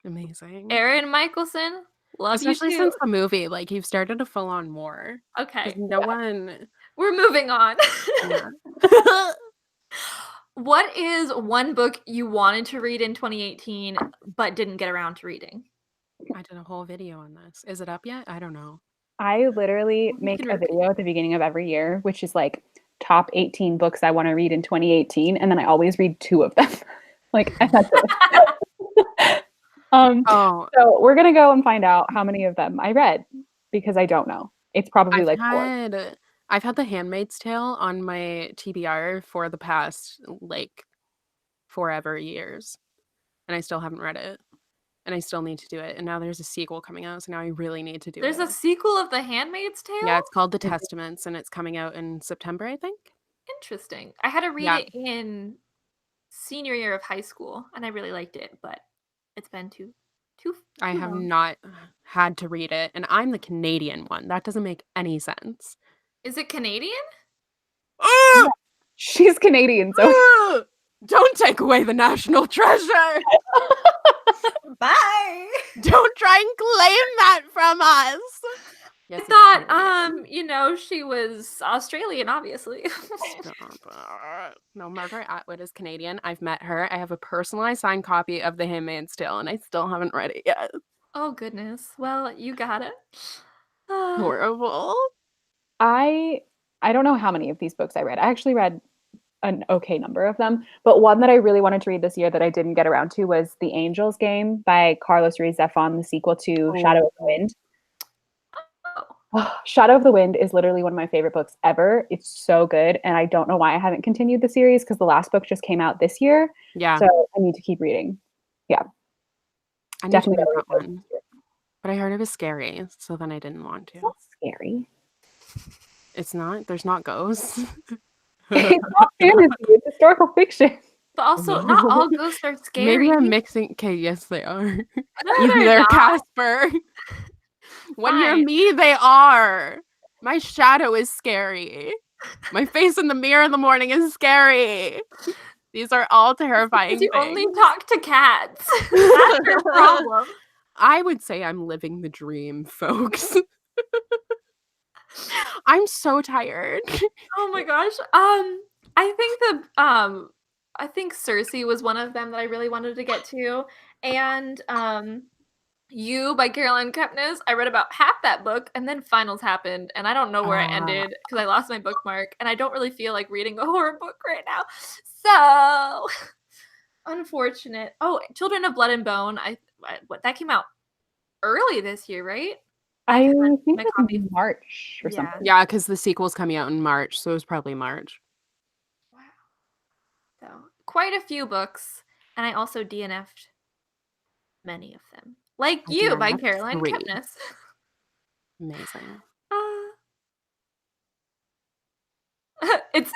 Amazing. Erin Michelson, love Especially you too. since the movie, like you've started a full-on war. Okay. No one. We're moving on. Yeah. What is one book you wanted to read in 2018 but didn't get around to reading? I did a whole video on this. Is it up yet? I don't know. I literally We make can a repeat. video at the beginning of every year, which is like top 18 books I want to read in 2018, and then I always read 2 of them. Like, and that's it. Oh, So we're gonna go and find out how many of them I read because I don't know. It's probably like 4. I've had The Handmaid's Tale on my TBR for the past like forever years, and I still haven't read it, and I still need to do it. And now there's a sequel coming out, so now I really need to do There's it. a sequel of The Handmaid's Tale? Yeah, it's called The Testaments, and it's coming out in September, I think. Interesting. I had to read Yeah. it in senior year of high school, and I really liked it, but it's been too I have long. not had to read it, and I'm the Canadian one. That doesn't make any sense. Is it Canadian? She's Canadian, so Don't take away the national treasure. Bye. Don't try and claim that from us. Yes, I it's thought, Canadian. she was Australian, obviously. Stop. No, Margaret Atwood is Canadian. I've met her. I have a personalized signed copy of The Handmaid's Tale, and I still haven't read it yet. Oh, goodness. Well, you got it. Horrible. I don't know how many of these books I read. I actually read an okay number of them, but one that I really wanted to read this year that I didn't get around to was The Angel's Game by Carlos Ruiz Zafón, the sequel to Shadow of the Wind. Oh, Shadow of the Wind is literally one of my favorite books ever. It's so good, and I don't know why I haven't continued the series because the last book just came out this year. Yeah. So I need to keep reading. Yeah. I need Definitely to read gotta that read one. But I heard it was scary, so then I didn't want It's to. not scary. It's not? There's not ghosts? It's not fantasy, it's historical fiction. But also, not all ghosts are scary. Maybe I'm mixing. Okay, yes, they are. No, They're not. Casper. When you're Fine. me, they are. My shadow is scary. My face in the mirror in the morning is scary. These are all terrifying Because you things. only talk to cats. That's your problem. I would say I'm living the dream, folks. I'm so tired. Oh my gosh. I think Cersei was one of them that I really wanted to get to. And You by Caroline Kepnes. I read about half that book and then finals happened and I don't know where I ended because I lost my bookmark and I don't really feel like reading a horror book right now. So unfortunate. Oh, Children of Blood and Bone. What that came out early this year, right? I think my it was copy. in March or Yeah. something. Yeah, because the sequel's coming out in March, so it was probably March. Wow. So quite a few books, and I also DNF'd many of them. Like I You by DNF'd Caroline 3. Kepnes. Amazing.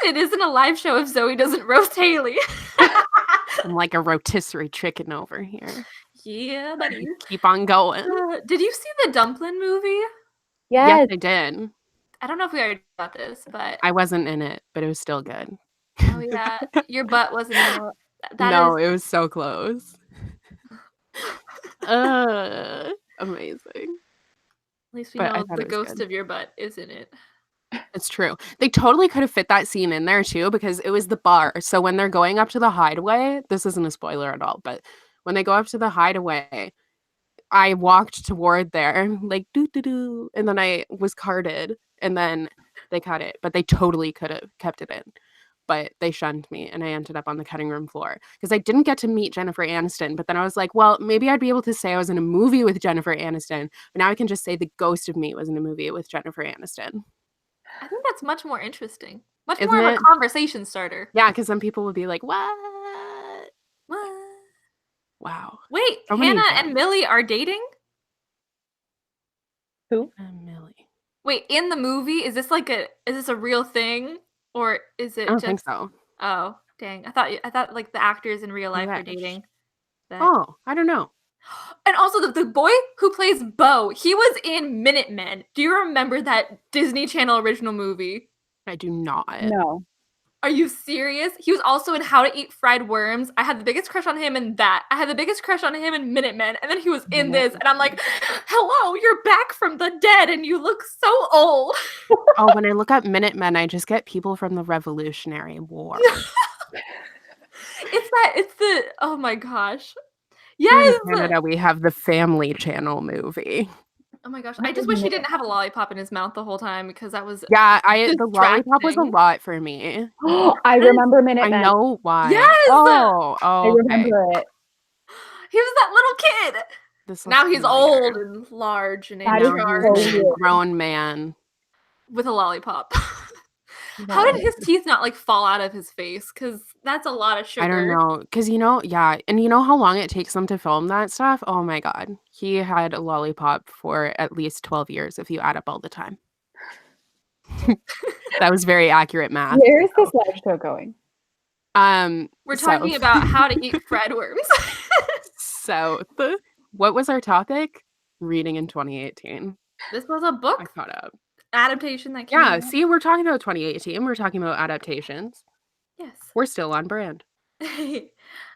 It isn't a live show if Zoe doesn't roast Hailey. I'm like a rotisserie chicken over here. Yeah, buddy. Keep on going. Did you see the Dumpling movie? Yes, I did. I don't know if we already talked about this, but I wasn't in it, but it was still good. oh yeah, your butt wasn't in it. It was so close. Amazing. At least we know the ghost good. of your butt is in it. It's true. They totally could have fit that scene in there too because it was the bar. So when they're going up to the hideaway, this isn't a spoiler at all, but when they go up to the hideaway, I walked toward there like doo-doo-doo, and then I was carded and then they cut it, but they totally could have kept it in. But they shunned me and I ended up on the cutting room floor because I didn't get to meet Jennifer Aniston. But then I was like, well, maybe I'd be able to say I was in a movie with Jennifer Aniston. But now I can just say the ghost of me was in a movie with Jennifer Aniston. I think that's much more interesting. Much Isn't more of it? a conversation starter. Yeah, because some people would be like, what? Wow. Wait, So many Hannah times. and Millie are dating? Who? Millie. Wait, in the movie, is this a real thing? Or is it I don't think so. Oh, dang. I thought like the actors in real life were dating. Oh, I don't know. And also the boy who plays Bo, he was in Minutemen. Do you remember that Disney Channel original movie? I do not. No. Are you serious? He was also in How to Eat Fried Worms. I had the biggest crush on him in that. I had the biggest crush on him in Minutemen. And then he was in this. And I'm like, hello, you're back from the dead and you look so old. Oh, when I look up Minutemen, I just get people from the Revolutionary War. Oh my gosh. Here Yes. in Canada, we have the Family Channel movie. Oh my gosh. I just wish he didn't have a lollipop in his mouth the whole time because that was Yeah, the lollipop was a distracting. lot for me. I remember Minutemen. I know why. Yes! Oh, I okay. remember it. He was that little kid. This Now looks he's familiar. old and large and in That is Now charge he's so a weird. grown man. with a lollipop. How did his teeth not like fall out of his face? Because that's a lot of sugar. I don't know. Because, yeah. And you know how long it takes them to film that stuff? Oh my God. He had a lollipop for at least 12 years if you add up all the time. That was very accurate math. Where is this live show going? We're talking about how to eat fried worms. What was our topic? Reading in 2018. This was a book I caught up. adaptation that came Yeah, out. see, we're talking about 2018. We're talking about adaptations. Yes. We're still on brand.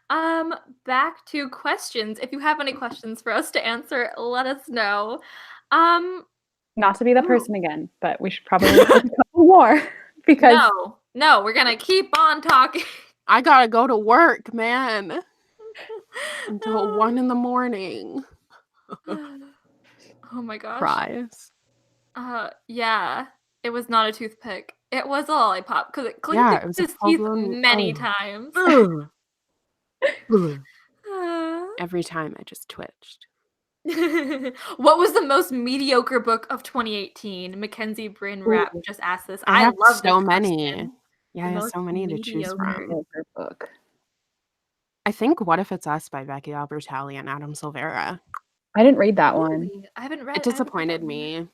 Back to questions. If you have any questions for us to answer, let us know. Not to be the person again, but we should probably look at a couple more because no, we're gonna keep on talking. I gotta go to work, man. Until 1 a.m. Oh my gosh. Cries. Yeah. It was not a toothpick. It was a lollipop because it clicked Yeah, it was his a teeth full-blown- many times. Ugh. Every time I just twitched. What was the most mediocre book of 2018? Mackenzie Bryn Rapp just asked this. I have love so this many. question. Yeah, I have so many to choose from. mediocre book. I think What If It's Us by Becky Albertalli and Adam Silvera. I didn't read that one. Really? I haven't read It disappointed that one yet. me.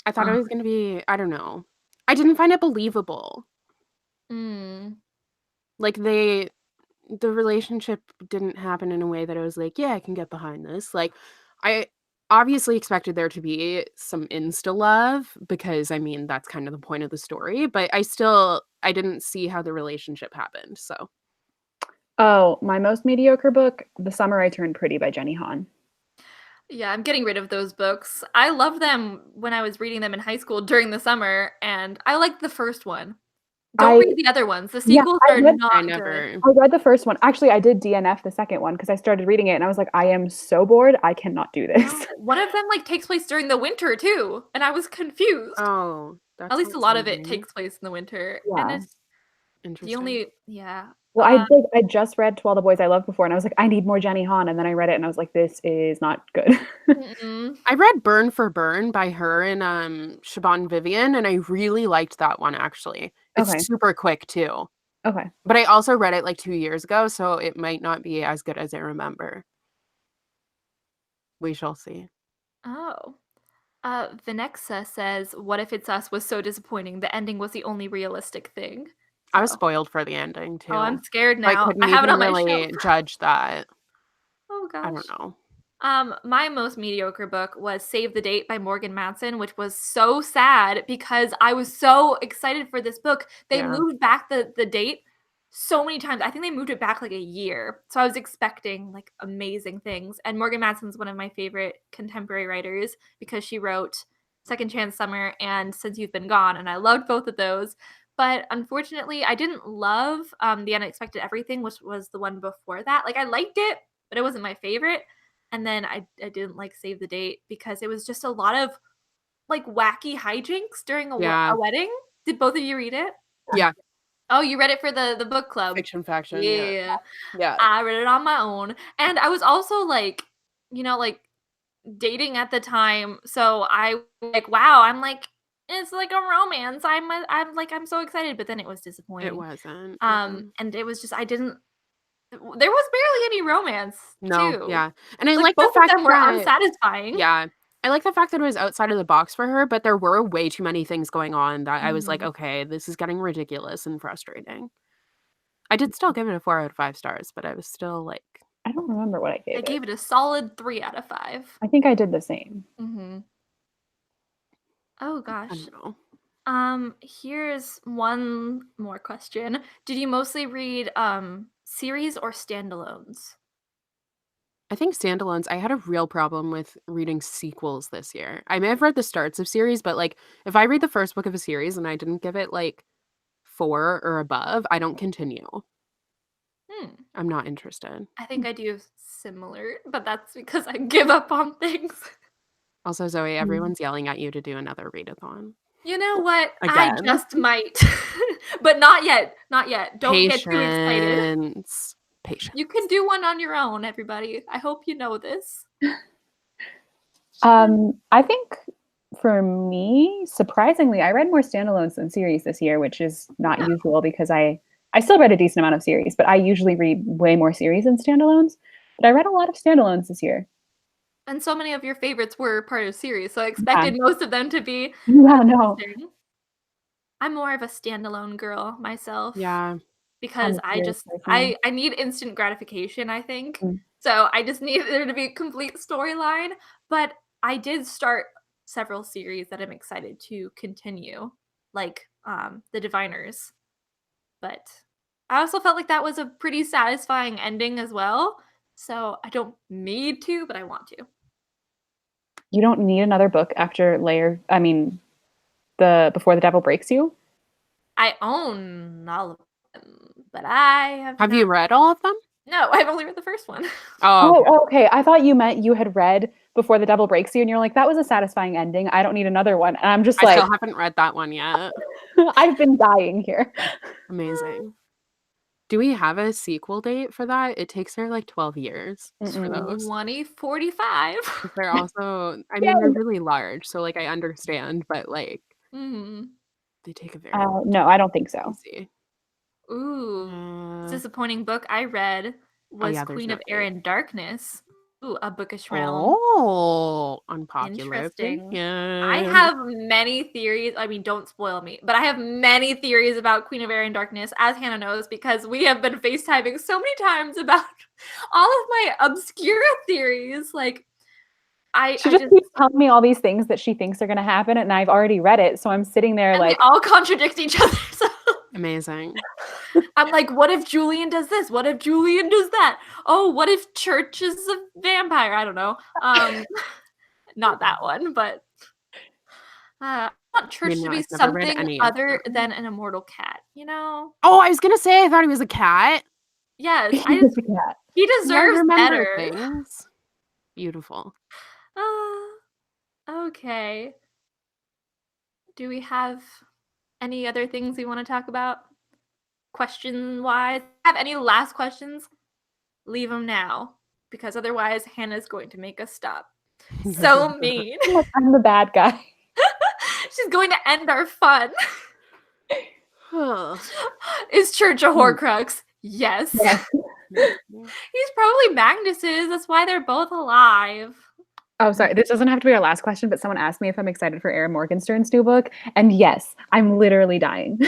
I thought it was going to be, I don't know. I didn't find it believable. Like the relationship didn't happen in a way that I was like, yeah, I can get behind this. Like, I obviously expected there to be some insta love because, I mean, that's kind of the point of the story. But I didn't see how the relationship happened. So. Oh, my most mediocre book, The Summer I Turned Pretty by Jenny Han. Yeah, I'm getting rid of those books. I loved them when I was reading them in high school during the summer, and I liked the first one. Don't read the other ones. The sequels are not good. I read the first one. Actually, I did DNF the second one because I started reading it and I was like, I am so bored. I cannot do this. No, one of them like takes place during the winter too, and I was confused. Oh, at least a lot of it takes place in the winter, Yeah. and it's interesting. the only yeah. Well, I just read To All the Boys I Loved before, and I was like, I need more Jenny Han, and then I read it, and I was like, this is not good. I read Burn for Burn by her and Siobhan Vivian, and I really liked that one, actually. It's super quick, too. Okay. But I also read it like 2 years ago, so it might not be as good as I remember. We shall see. Oh. Vanexa says, What If It's Us was so disappointing. The ending was the only realistic thing. I was spoiled for the ending, too. Oh, I'm scared now. I have it on my really shelf. judge that. Oh, gosh. I don't know. My most mediocre book was Save the Date by Morgan Matson, which was so sad because I was so excited for this book. They moved back the date so many times. I think they moved it back like a year. So I was expecting like amazing things. And Morgan Matson's one of my favorite contemporary writers because she wrote Second Chance Summer and Since You've Been Gone. And I loved both of those. But unfortunately, I didn't love The Unexpected Everything, which was the one before that. Like I liked it, but it wasn't my favorite. And then I didn't like Save the Date because it was just a lot of like wacky hijinks during a wedding. Did both of you read it? Yeah. Oh, you read it for the book club. Fiction Faction. Yeah. Yeah. I read it on my own. And I was also like, like dating at the time. So I like, wow, I'm like, it's like a romance. I'm so excited, but then it was disappointing. It wasn't. And it was just there was barely any romance. No, too. yeah. And I like both the fact of them were unsatisfying. Yeah. I like the fact that it was outside of the box for her, but there were way too many things going on that I was like, okay, this is getting ridiculous and frustrating. I did still give it a 4 out of 5 stars, but I was still like, I don't remember what I gave it. I gave it a solid 3 out of 5. I think I did the same. Oh gosh. I don't know. Here's one more question. Did you mostly read series or standalones? I think standalones, I had a real problem with reading sequels this year. I may have read the starts of series, but like if I read the first book of a series and I didn't give it like 4 or above, I don't continue. Hmm. I'm not interested. I think I do similar, but that's because I give up on things. Also, Zoe, everyone's yelling at you to do another readathon. You know what? I Again. just might. But not yet. Not yet. Don't get too excited. Patience. You can do one on your own, everybody. I hope you know this. I think for me, surprisingly, I read more standalones than series this year, which is not usual because I still read a decent amount of series, but I usually read way more series than standalones. But I read a lot of standalones this year. And so many of your favorites were part of series, so I expected most of them to be interesting. I'm more of a standalone girl myself. Yeah. Because I need instant gratification, I think. So I just need there to be a complete storyline. But I did start several series that I'm excited to continue, like The Diviners. But I also felt like that was a pretty satisfying ending as well. So I don't need to, but I want to. You don't need another book after the Before the Devil Breaks You? I own all of them, but I have you read all of them? No, I've only read the first one. Okay. I thought you meant you had read Before the Devil Breaks You, and you're like, that was a satisfying ending. I don't need another one. And I'm just I still haven't read that one yet. I've been dying here. Amazing. Do we have a sequel date for that? It takes her like 12 years for those. 2045. They're also, I mean, they're really large, so like I understand, but like they take a very no, I don't think so. Ooh, disappointing book I read was Queen of Air and Darkness. Ooh, a bookish realm. Oh, unpopular. Interesting. I have many theories. I mean, don't spoil me, but I have many theories about Queen of Air and Darkness, as Hannah knows, because we have been FaceTiming so many times about all of my obscure theories. Like, She just keeps telling me all these things that she thinks are going to happen, and I've already read it, so I'm sitting there like we all contradict each other. So. Amazing. I'm like, what if Julian does this? What if Julian does that? Oh, what if Church is a vampire? I don't know. Not that one, but I want Church to be something other than an immortal cat, you know? Oh, I was gonna say I thought he was a cat. Yes, he deserves better. Things. Beautiful. Okay. Do we have any other things we want to talk about? Question-wise? Have any last questions? Leave them now, because otherwise Hannah's going to make us stop. So mean. I'm the bad guy. She's going to end our fun. Is Church a Horcrux? Yes. He's probably Magnus's. That's why they're both alive. Oh, sorry. This doesn't have to be our last question, but someone asked me if I'm excited for Erin Morgenstern's new book. And yes, I'm literally dying.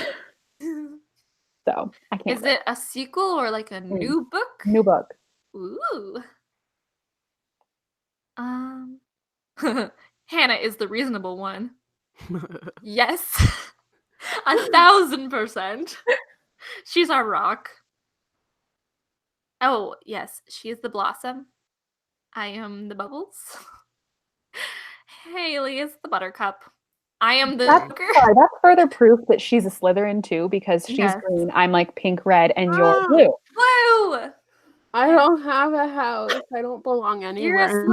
So I can't. Is it a sequel or like a new book? New book. Ooh. Hannah is the reasonable one. Yes. 1,000%. She's our rock. Oh, yes. She is the blossom. I am the bubbles. Hailey is the buttercup. I am the that's further proof that she's a Slytherin too, because she's green, I'm like pink, red, and you're blue. Blue! I don't have a house. I don't belong anywhere.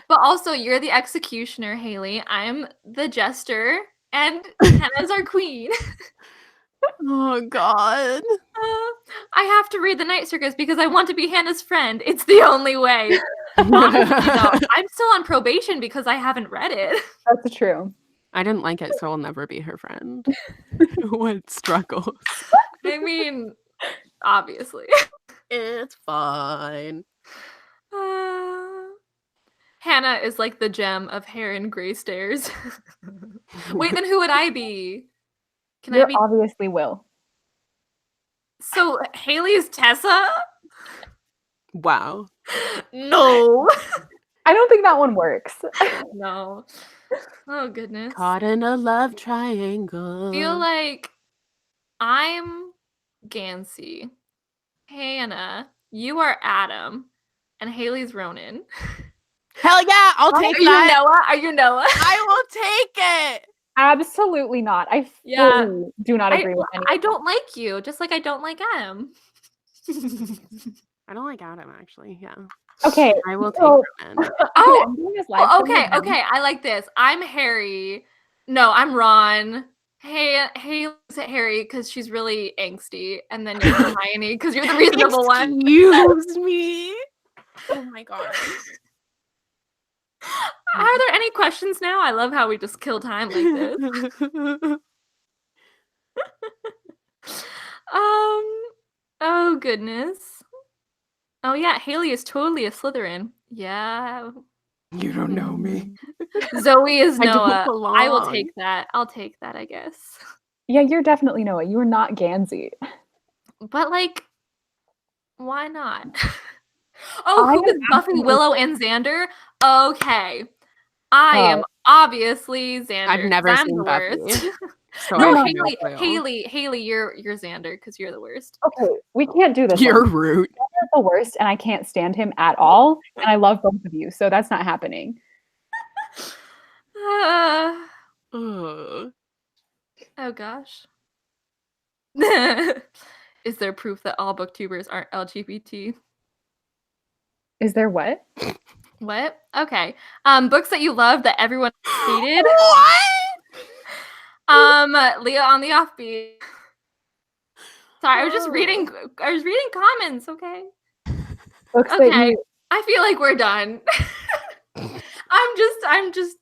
But also, you're the executioner, Hailey. I'm the jester, and Hannah's our queen. Oh, God. I have to read The Night Circus because I want to be Hannah's friend. It's the only way. Honestly, though, I'm still on probation because I haven't read it. That's true. I didn't like it, so I'll never be her friend. What struggles. I mean, obviously. It's fine. Hannah is like the gem of hair and gray stairs. Wait, then who would I be? You're obviously Will. So Hailey is Tessa? Wow. No. I don't think that one works. No. Oh goodness. Caught in a love triangle. Feel like I'm Gansey. Hannah, you are Adam, and Hailey's Ronan. Hell yeah, I'll take Are that. you Noah? Are you Noah? I will take it. Absolutely not. I Yeah. fully do not agree with any I of them. don't like you, just like I don't like Adam. I don't like Adam, actually. Yeah. Okay. I will take so- Roman. Oh, I'm doing this live show okay, right now. okay. I like this. I'm Harry. No, I'm Ron. Haley's Harry because she's really angsty, and then you're Hermione because you're the reasonable one. Excuse me. Oh my god. Are there any questions now? I love how we just kill time like this. Oh goodness. Oh yeah, Hailey is totally a Slytherin. Yeah. You don't know me. Zoe is I don't Noah. I will belong. take that. I'll take that, I guess. Yeah, you're definitely Noah. You are not Gansey. But like, why not? Oh, I who is am buffing absolutely- Willow and Xander? Okay. I am obviously Xander. I've never I'm seen the Buffy. worst. So No, I have no Hailey, clue. you're Xander because you're the worst. Okay, we can't do this. You're one. rude. Xander's the worst, and I can't stand him at all. And I love both of you, so that's not happening. Uh, Ugh. oh gosh. Is there proof that all booktubers aren't LGBT? Is there what? What? Okay. Books that you love that everyone hated. What? Leah on the Offbeat. Sorry, I was just reading. I was reading comments. Okay. Books that Okay. you I feel like we're done. I'm just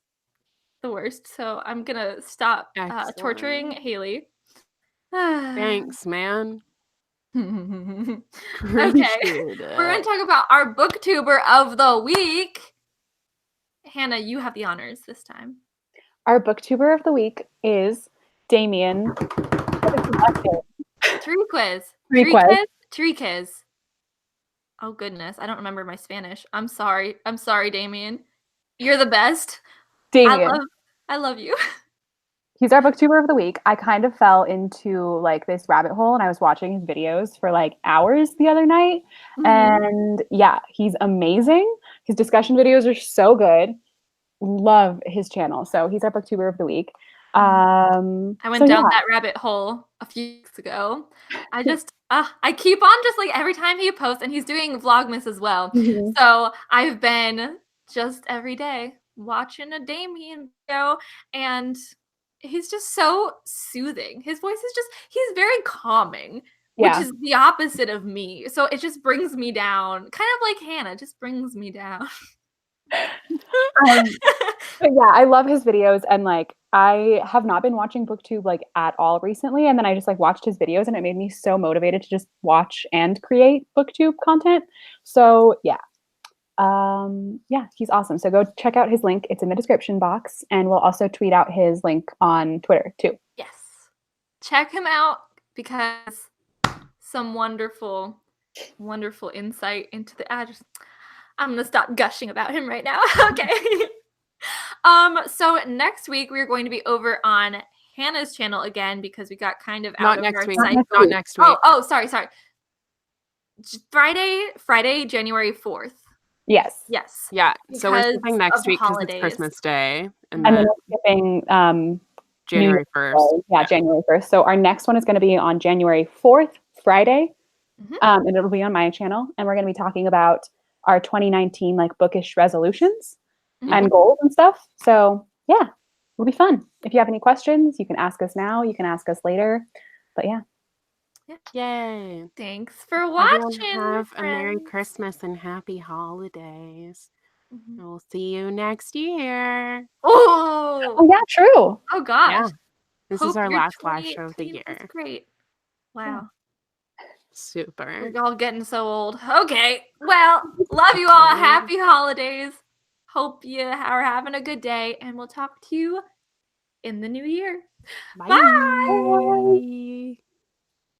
the worst. So I'm gonna stop torturing Excellent. Haley. Thanks, man. Okay. Appreciate We're gonna it. talk about our booktuber of the week. Hannah, you have the honors this time. Our booktuber of the week is Damien. What is his last name? Triquez. Triquez. Oh goodness, I don't remember my Spanish. I'm sorry, Damien. You're the best. Damien. I love you. He's our booktuber of the week. I kind of fell into like this rabbit hole, and I was watching his videos for like hours the other night. And yeah, he's amazing. His discussion videos are so good. Love his channel. So he's our booktuber of the week. I went down that rabbit hole a few weeks ago. I keep on just like every time he posts, and he's doing Vlogmas as well. Mhm. So I've been just every day watching a Damien video, and he's just so soothing. His voice is he's very calming, which is the opposite of me. So it just brings me down, kind of like Hannah, just brings me down. But yeah, I love his videos, and like I have not been watching BookTube like at all recently, and then I just like watched his videos, and it made me so motivated to just watch and create BookTube content. So yeah, he's awesome. So go check out his link. It's in the description box, and we'll also tweet out his link on Twitter too. Yes, check him out because some wonderful insight into the I'm gonna stop gushing about him right now. Okay. So next week we're going to be over on Hannah's channel again because we got kind of out of our cycle. Not next week. Oh, sorry. Friday, January 4th. Yes. Yeah. So we're Because skipping next of week because it's holidays. Christmas Day, And then we're skipping January 1st. Yeah, January 1st. So our next one is going to be on January 4th, Friday. And it'll be on my channel. And we're going to be talking about our 2019 like bookish resolutions and goals and stuff. So yeah, it'll be fun. If you have any questions, you can ask us now. You can ask us later. But yeah. Yay. Thanks for watching. Everyone have a Merry friends. Christmas and Happy Holidays. We'll see you next year. Oh yeah, true. Oh gosh. Yeah. This is Hope our your last live show of the 2018 was year. Great. Wow. Super. We're all getting so old. Okay. Well, love you all. Happy holidays. Hope you are having a good day, and we'll talk to you in the new year. Bye. Bye.